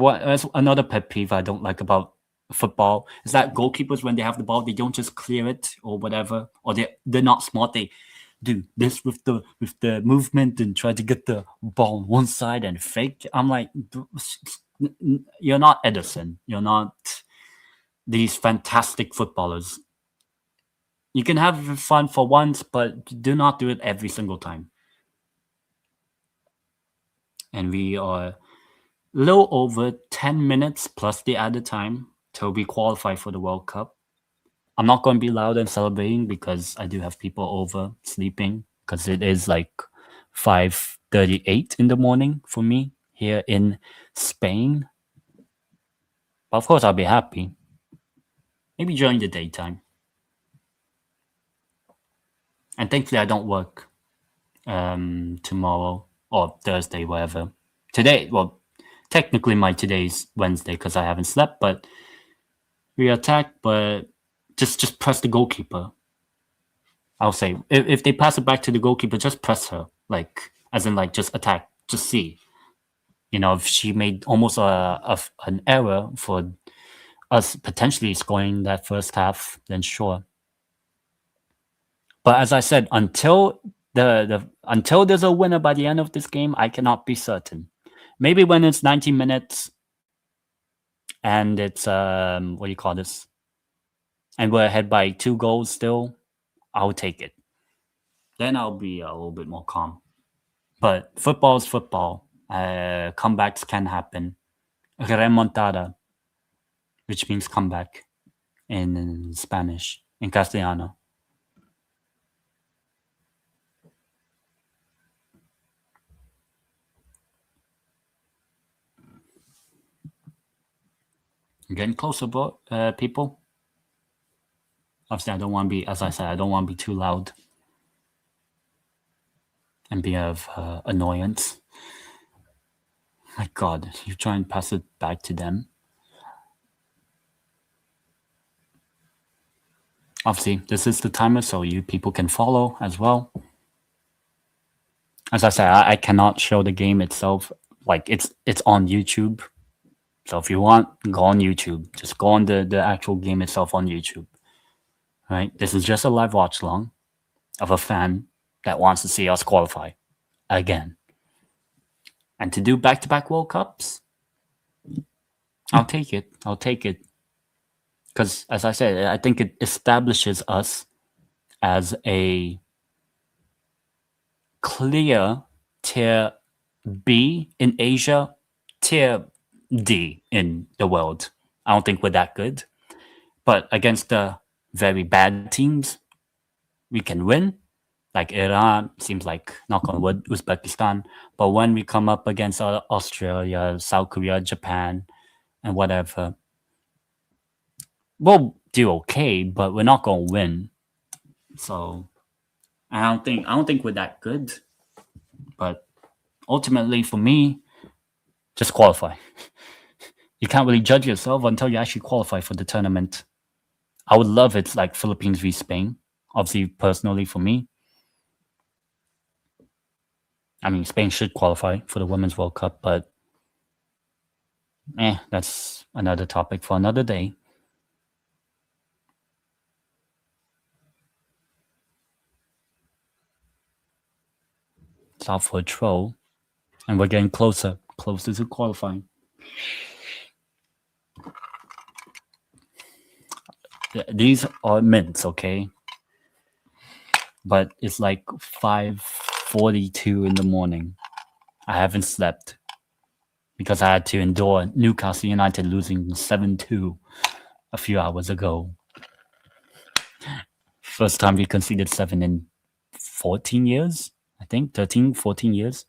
another pet peeve I don't like about football. Is that goalkeepers, when they have the ball, they don't just clear it or whatever, or they're not smart. They do this with the movement and try to get the ball on one side and fake. I'm like, you're not Edison. You're not these fantastic footballers. You can have fun for once, but do not do it every single time. And we are a little over 10 minutes plus the added time till we qualify for the World Cup. I'm not going to be loud and celebrating because I do have people over sleeping because it is like 5:38 in the morning for me here in Spain. But of course, I'll be happy. Maybe during the daytime. And thankfully, I don't work tomorrow or Thursday, whatever. Today, well, technically my today's Wednesday because I haven't slept, but we attack, but just press the goalkeeper. I'll say if they pass it back to the goalkeeper, just press her, like as in like just attack, just see. If she made almost an error for us potentially scoring that first half, then sure. But as I said, until until there's a winner by the end of this game, I cannot be certain. Maybe when it's 90 minutes and it's what do you call this? And we're ahead by 2 goals still, I'll take it. Then I'll be a little bit more calm. But football is football. Comebacks can happen. Remontada, which means comeback in Spanish, in Castellano. Getting closer, bro, people. Obviously, I don't want to be, as I said, I don't want to be too loud and be of annoyance. My God, you try and pass it back to them. Obviously, this is the timer, so you people can follow as well. As I said, I cannot show the game itself. Like it's on YouTube. So if you want, go on YouTube. Just go on the actual game itself on YouTube. Right? This is just a live watch along of a fan that wants to see us qualify again. And to do back-to-back World Cups, I'll take it. I'll take it. Because as I said, I think it establishes us as a clear tier B in Asia, tier D in the world. I don't think we're that good. But against the very bad teams, we can win. Like Iran, seems like, knock on wood, Uzbekistan. But when we come up against Australia, South Korea, Japan, and whatever, we'll do okay, but we're not going to win. So I don't think we're that good. But ultimately, for me, just qualify. You can't really judge yourself until you actually qualify for the tournament. I would love it like Philippines v Spain. Obviously, personally for me, I mean, Spain should qualify for the Women's World Cup, but that's another topic for another day. It's out for a troll, and we're getting closer to qualifying. These are mints, okay? But it's like 5:42 in the morning. I haven't slept because I had to endure Newcastle United losing 7-2 a few hours ago. First time we conceded 7 in 14 years, I think 13, 14 years.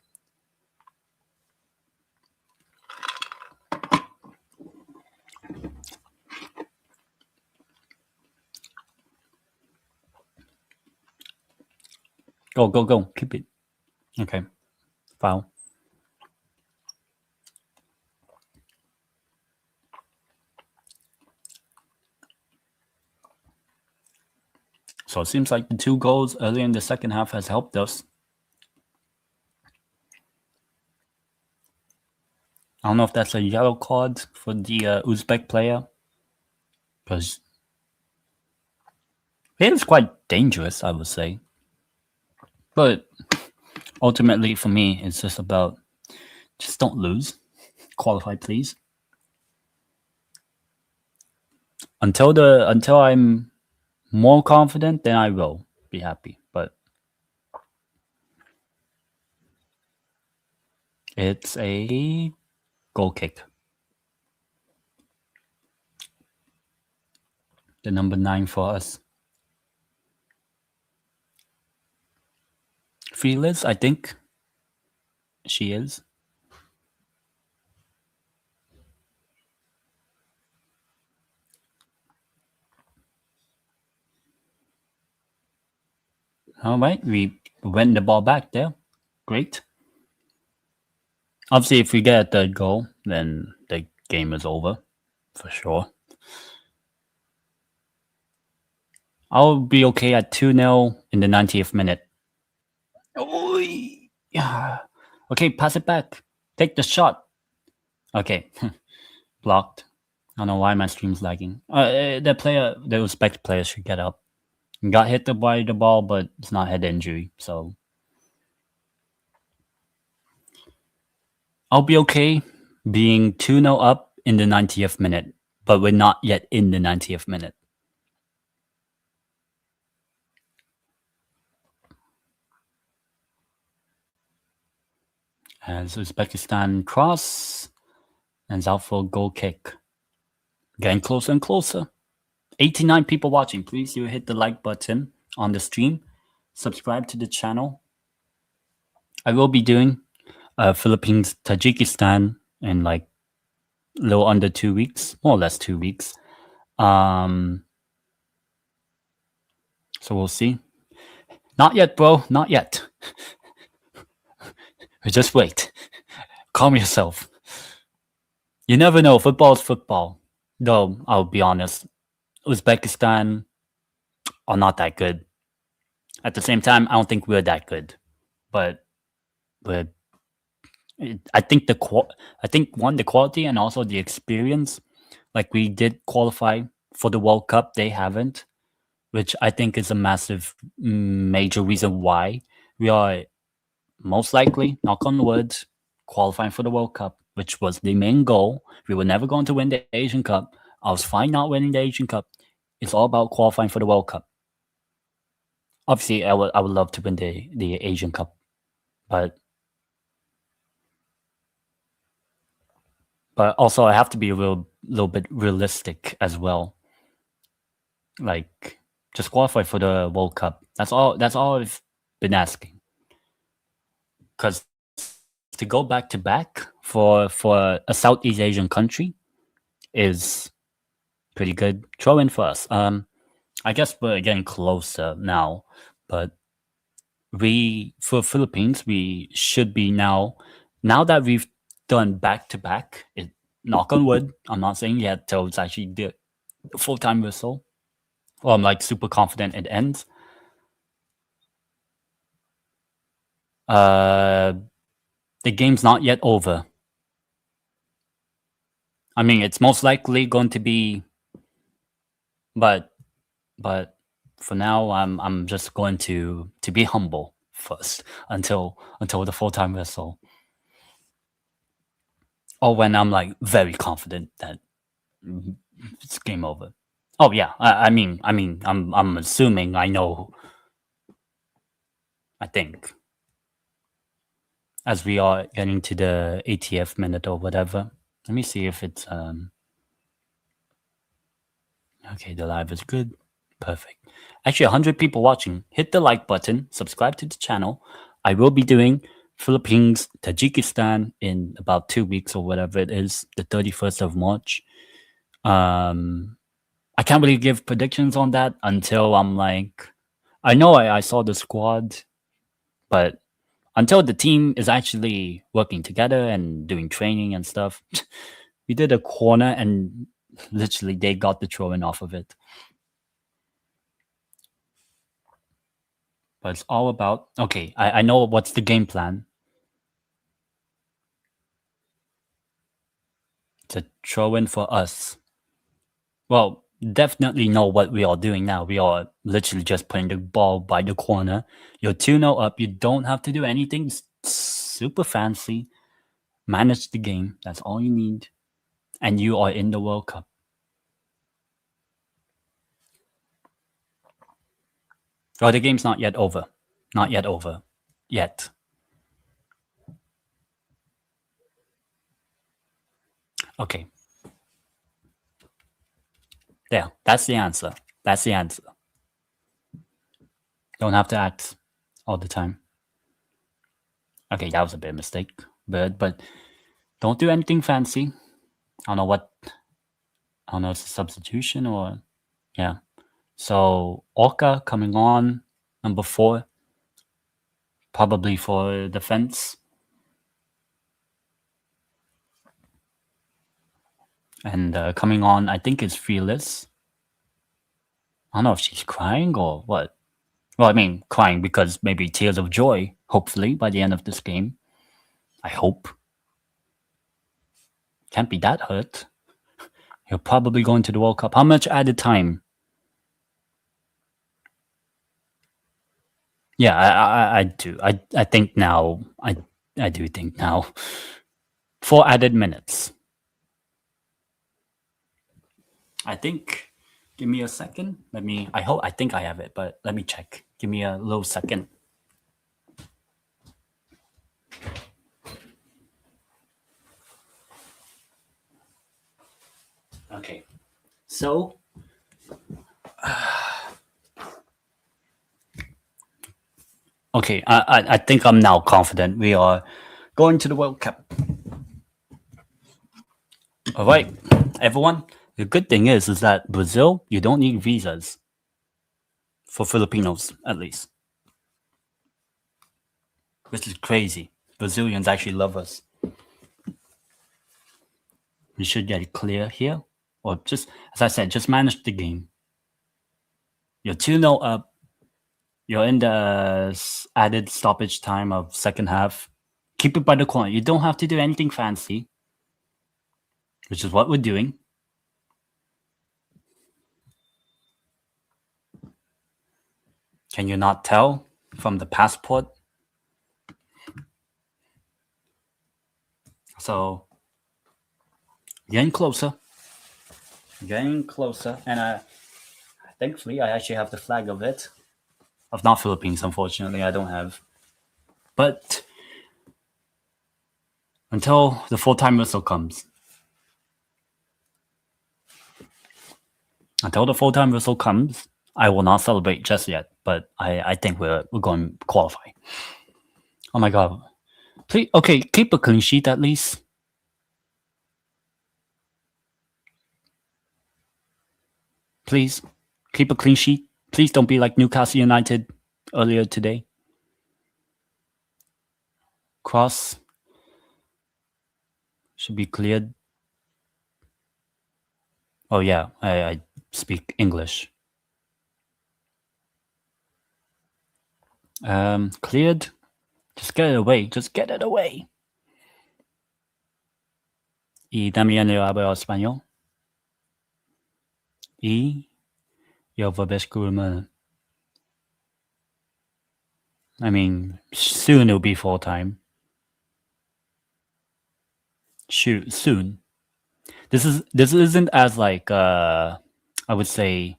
Go, go, go. Keep it. Okay. Foul. So it seems like the 2 goals early in the second half has helped us. I don't know if that's a yellow card for the Uzbek player, because it is quite dangerous, I would say. But ultimately, for me, it's just about just don't lose. Qualify, please. Until I'm more confident, then I will be happy. But it's a goal kick. The number 9 for us. Feelers, I think she is. All right, we win the ball back there. Great. Obviously, if we get a third goal, then the game is over for sure. I'll be okay at 2-0 in the 90th minute. Oh, yeah. Okay, pass it back. Take the shot. Okay, blocked. I don't know why my stream's lagging. The Uzbek player should get up. Got hit by the ball, but it's not head injury, so I'll be okay being 2-0 up in the 90th minute, but we're not yet in the 90th minute. As Uzbekistan cross and out for a goal kick. Getting closer and closer. 89 people watching. Please you hit the like button on the stream. Subscribe to the channel. I will be doing Philippines, Tajikistan in like a little under 2 weeks, more or less 2 weeks. So we'll see. Not yet, bro. Not yet. Just wait. Calm yourself. You never know. Football's football. Though, I'll be honest, Uzbekistan are not that good. At the same time, I don't think we're that good. But I think the quality and also the experience. Like we did qualify for the World Cup, they haven't, which I think is a massive, major reason why we are most likely, knock on wood, qualifying for the World Cup, which was the main goal. We were never going to win the Asian Cup. I was fine not winning the Asian Cup. It's all about qualifying for the World Cup. Obviously, I would love to win the Asian Cup, but also I have to be a little bit realistic as well. Like just qualify for the World Cup. That's all I've been asking. Because to go back to back for a Southeast Asian country is pretty good throw in for us. I guess we're getting closer now, but for Philippines we should be now that we've done back to back. Knock on wood. I'm not saying yet till it's actually the full time whistle. Well, I'm like super confident it ends. The game's not yet over. I mean, it's most likely going to be, but for now, I'm just going to be humble first until the full time whistle, or when I'm like very confident that it's game over. Oh yeah, I'm assuming I know. I think as we are getting to the 80th minute or whatever. Let me see if it's okay. The live is good, perfect. Actually, 100 people watching. Hit the like button. Subscribe to the channel. I will be doing Philippines, Tajikistan in about 2 weeks or whatever it is, the 31st of March. Um, I can't really give predictions on that until I'm like, I know I saw the squad, but until the team is actually working together and doing training and stuff, we did a corner and literally they got the throw in off of it. But it's all about okay. I know what's the game plan. It's a throw in for us. Well, definitely know what we are doing now. We are literally just putting the ball by the corner. You're 2-0 up. You don't have to do anything super fancy. Manage the game. That's all you need. And you are in the World Cup. Oh, the game's not yet over. Not yet over. Yet. Okay. There. That's the answer. That's the answer. Don't have to act all the time. Okay, that was a bit of a mistake. But don't do anything fancy. I don't know what. I don't know if it's a substitution or. Yeah. So, Orca coming on. Number 4. Probably for defense. And coming on, I think it's Fearless. I don't know if she's crying or what. Well, I mean, crying because maybe tears of joy, hopefully, by the end of this game. I hope. Can't be that hurt. You're probably going to the World Cup. How much added time? Yeah, I do. I think now. I do think now. 4 added minutes. I think. Give me a second. Let me. I hope. I think I have it, but let me check. Give me a little second. Okay. So. Okay, I think I'm now confident we are going to the World Cup. All right, everyone. The good thing is that Brazil, you don't need visas for Filipinos, at least, which is crazy. Brazilians actually love us. We should get it clear here, or just as I said, just manage the game. You're 2-0 up. You're in the added stoppage time of second half. Keep it by the corner. You don't have to do anything fancy, which is what we're doing. Can you not tell from the passport? So, getting closer. Getting closer. And thankfully, I actually have the flag of it. Of not Philippines, unfortunately, I don't have. But until the full-time whistle comes. Until the full-time whistle comes, I will not celebrate just yet. But I think we're going to qualify. Oh my god. Please, okay, keep a clean sheet at least. Please. Keep a clean sheet. Please don't be like Newcastle United earlier today. Cross should be cleared. Oh yeah, I speak English. Cleared. Just get it away. Just get it away. Y también yo hablo español. Y yo verbescume. I mean, soon it'll be full time. Shoot, soon. This isn't as like I would say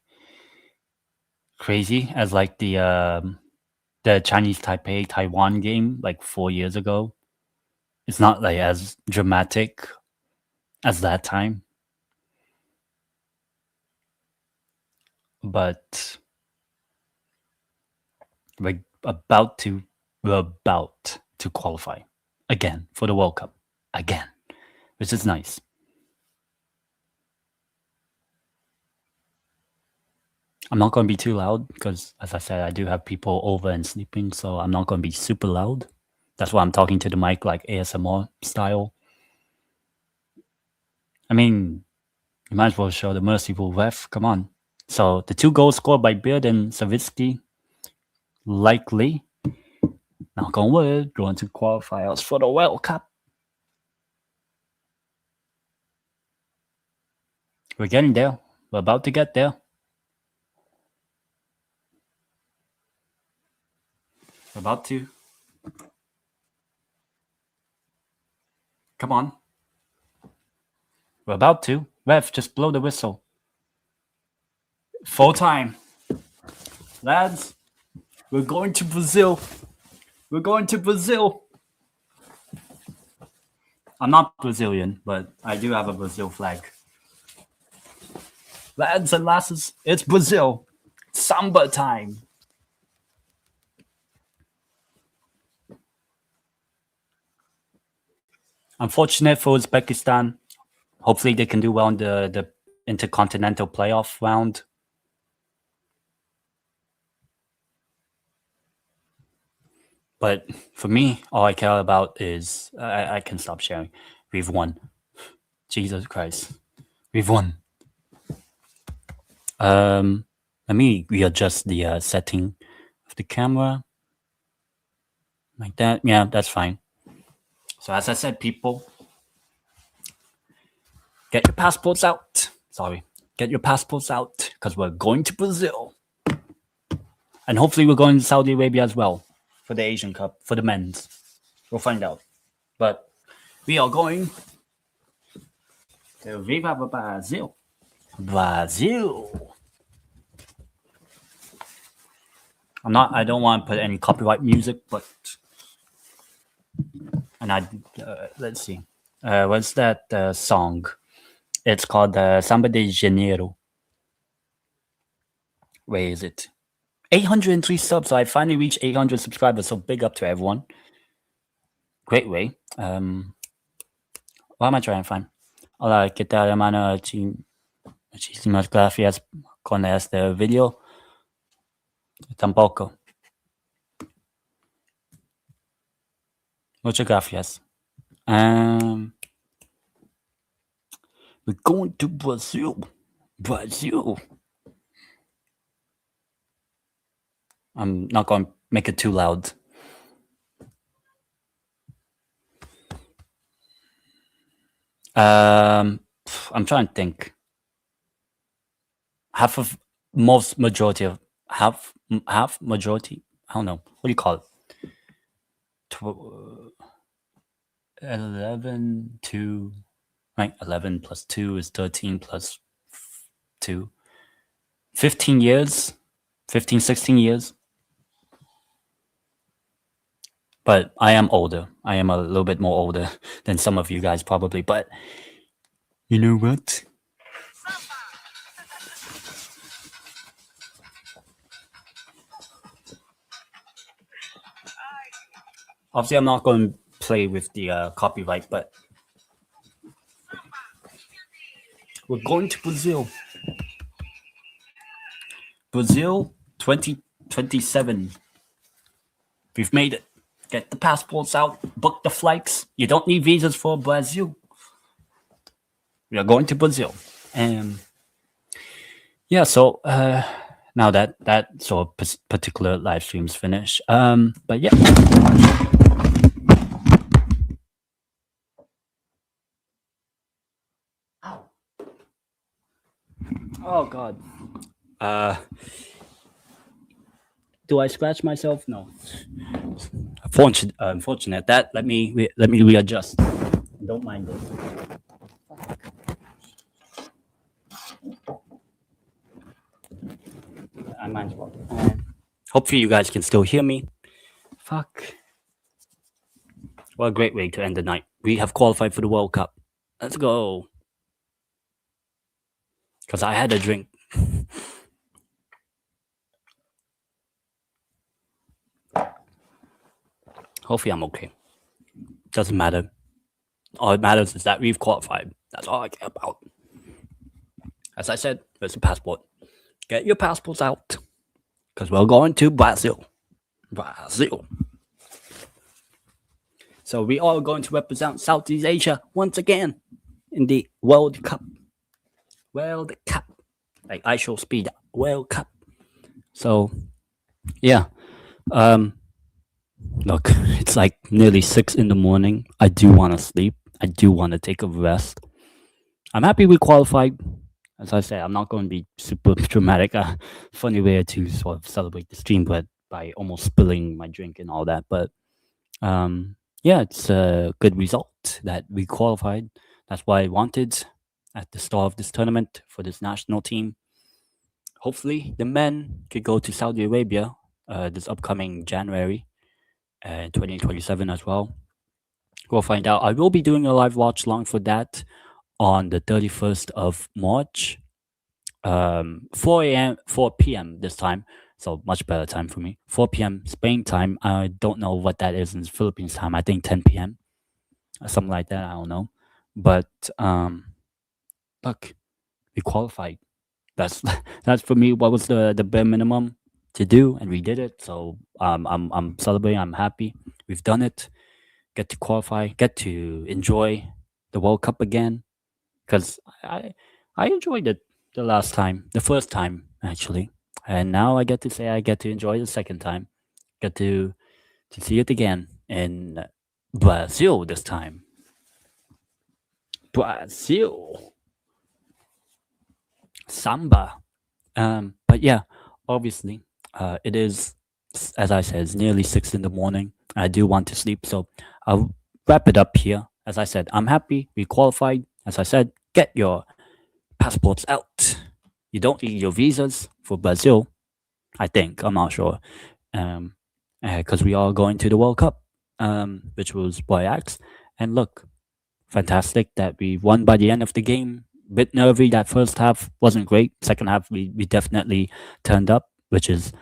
crazy as like the Chinese Taipei Taiwan game like 4 years ago. It's not like as dramatic as that time, but we're we're about to qualify again for the World Cup again, which is nice. I'm not going to be too loud because, as I said, I do have people over and sleeping, so I'm not going to be super loud. That's why I'm talking to the mic like ASMR style. I mean, you might as well show the merciful ref. Come on. So the 2 goals scored by Beard and Savitsky likely, knock on wood, going to qualify us for the World Cup. We're getting there. We're about to get there. We're about to. Come on. We're about to. Ref, just blow the whistle. Full time. Lads, we're going to Brazil. We're going to Brazil. I'm not Brazilian, but I do have a Brazil flag. Lads and lasses, it's Brazil. Samba time. Unfortunate for Uzbekistan. Hopefully they can do well in the intercontinental playoff round. But for me, all I care about is I can stop sharing. We've won. Jesus Christ. We've won. Let me readjust the setting of the camera. Like that. Yeah, that's fine. So as I said, people, get your passports out. Sorry. Get your passports out because we're going to Brazil. And hopefully we're going to Saudi Arabia as well for the Asian Cup, for the men's. We'll find out. But we are going to Viva Brazil. Brazil. I don't want to put any copyright music, but let's see. What's that song? It's called Samba de Janeiro. Where is it? 803 subs. So I finally reached 800 subscribers. So big up to everyone. Great way. What am I trying to find? Hola, ¿qué tal, hermano? Muchísimas gracias con este video. Tampoco. Muchas gracias. We're going to Brazil. Brazil. I'm not going to make it too loud. I'm trying to think. Half majority. I don't know. What do you call it? 11 to right. 11 plus 2 is 13 plus 2. 15 years. 15, 16 years. But I am older. I am a little bit more older than some of you guys probably. But you know what? Obviously, I'm not going to play with the copyright, but we're going to Brazil. Brazil 2027. We've made it. Get the passports out, book the flights. You don't need visas for Brazil. We are going to Brazil. And yeah, so now that sort of particular live stream's finished. But yeah. Oh God. Do I scratch myself? No. Unfortunate. That let me readjust. Don't mind it. might as well. Hopefully, you guys can still hear me. Fuck. What a great way to end the night. We have qualified for the World Cup. Let's go. Because I had a drink. Hopefully, I'm okay. Doesn't matter. All it matters is that we've qualified. That's all I care about. As I said, there's a passport. Get your passports out. Because we're going to Brazil. Brazil. So we are going to represent Southeast Asia once again in the World Cup. World Cup. Like I show speed. World Cup. So, yeah. Look, it's like nearly 6 in the morning. I do want to sleep. I do want to take a rest. I'm happy we qualified. As I said, I'm not going to be super dramatic. Funny way to sort of celebrate the stream, but by almost spilling my drink and all that. But yeah, it's a good result that we qualified. That's what I wanted at the start of this tournament for this national team. Hopefully, the men could go to Saudi Arabia this upcoming January 2027 as well. We'll find out. I will be doing a live watch long for that on the 31st of March, 4 p.m. this time. So much better time for me. 4 p.m. Spain time. I don't know what that is in Philippines time. I think 10 p.m. or something like that. I don't know. But look, we qualified. That's that's for me what was the bare minimum to do, and we did it. So I'm celebrating. I'm happy. We've done it. Get to qualify. Get to enjoy the World Cup again. Because I enjoyed it the last time, the first time actually, and now I get to say I get to enjoy the second time. Get to see it again in Brazil this time. Brazil. Samba. But yeah, obviously, it is, as I said, it's nearly 6 in the morning. I do want to sleep, so I'll wrap it up here. As I said, I'm happy we qualified. As I said, get your passports out. You don't need your visas for Brazil, I think. I'm not sure. Because we are going to the World Cup, which was by Axe. And look, fantastic that we won by the end of the game. Bit nervy that first half wasn't great. Second half we definitely turned up, which is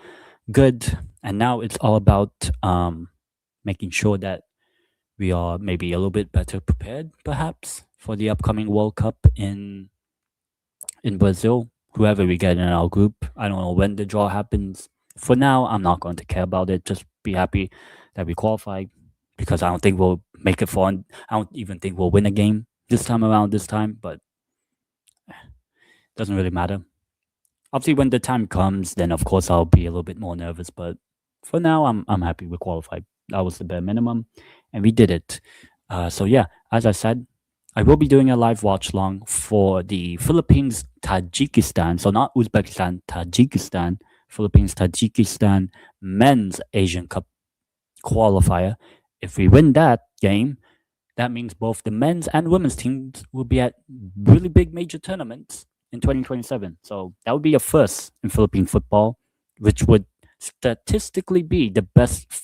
good. And now it's all about making sure that we are maybe a little bit better prepared, perhaps, for the upcoming World Cup in Brazil. Whoever we get in our group, I don't know when the draw happens. For now, I'm not going to care about it. Just be happy that we qualified because I don't think we'll make it far. I don't even think we'll win a game this time around. This time, but doesn't really matter. Obviously, when the time comes, then of course I'll be a little bit more nervous. But for now, I'm happy we qualified. That was the bare minimum, and we did it. So yeah, as I said, I will be doing a live watch long for the Philippines Tajikistan. So not Uzbekistan, Tajikistan. Philippines Tajikistan men's Asian Cup qualifier. If we win that game, that means both the men's and women's teams will be at really big major tournaments in 2027. So that would be a first in Philippine football, which would statistically be the best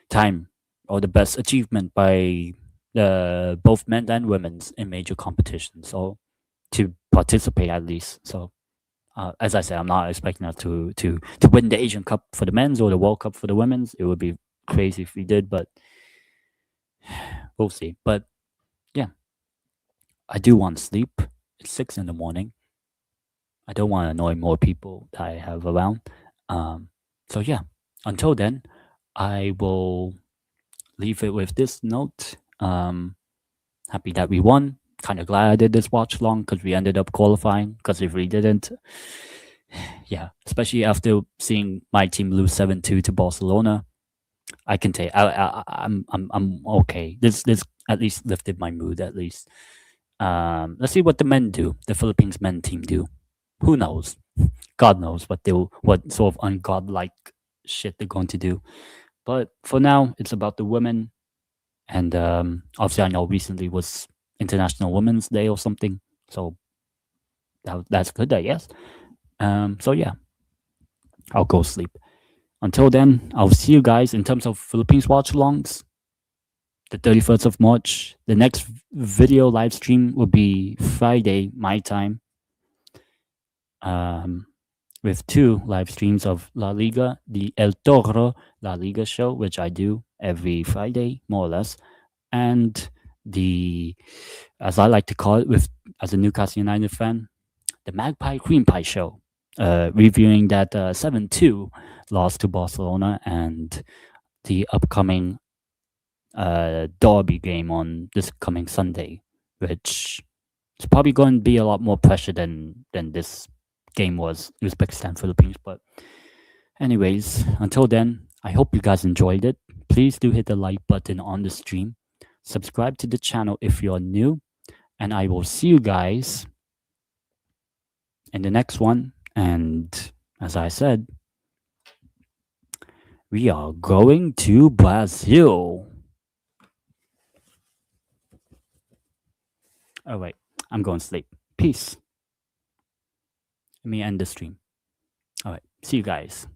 time or the best achievement by both men and women's in major competitions. So to participate at least. So as I said, I'm not expecting us to win the Asian Cup for the men's or the World Cup for the women's. It would be crazy if we did, but we'll see. But yeah, I do want to sleep. It's 6 in the morning. I don't want to annoy more people that I have around. So yeah, until then, I will leave it with this note. Happy that we won. Kind of glad I did this watch long because we ended up qualifying. Because if we didn't, yeah, especially after seeing my team lose 7-2 to Barcelona, I can take. I'm okay. This at least lifted my mood. At least. Let's see what the men do. The Philippines men team do. Who knows? God knows what sort of ungodlike shit they're going to do. But for now, it's about the women. And obviously, I know recently was International Women's Day or something. So that's good, I guess. So yeah, I'll go sleep. Until then, I'll see you guys in terms of Philippines watch alongs. The 31st of March. The next video live stream will be Friday, my time, um, with two live streams of La Liga, the El Toro La Liga show, which I do every Friday, more or less, and the, as I like to call it, with as a Newcastle United fan, the Magpie Cream Pie show, reviewing that 7-2 loss to Barcelona and the upcoming derby game on this coming Sunday, which is probably going to be a lot more pressure than this game was, Uzbekistan Philippines. But anyways, until then, I hope you guys enjoyed it. Please do hit the like button on the stream. Subscribe to the channel if you're new, and I will see you guys in the next one. And as I said, we are going to Brazil. Oh, wait, I'm going to sleep. Peace. Let me end the stream. All right, see you guys.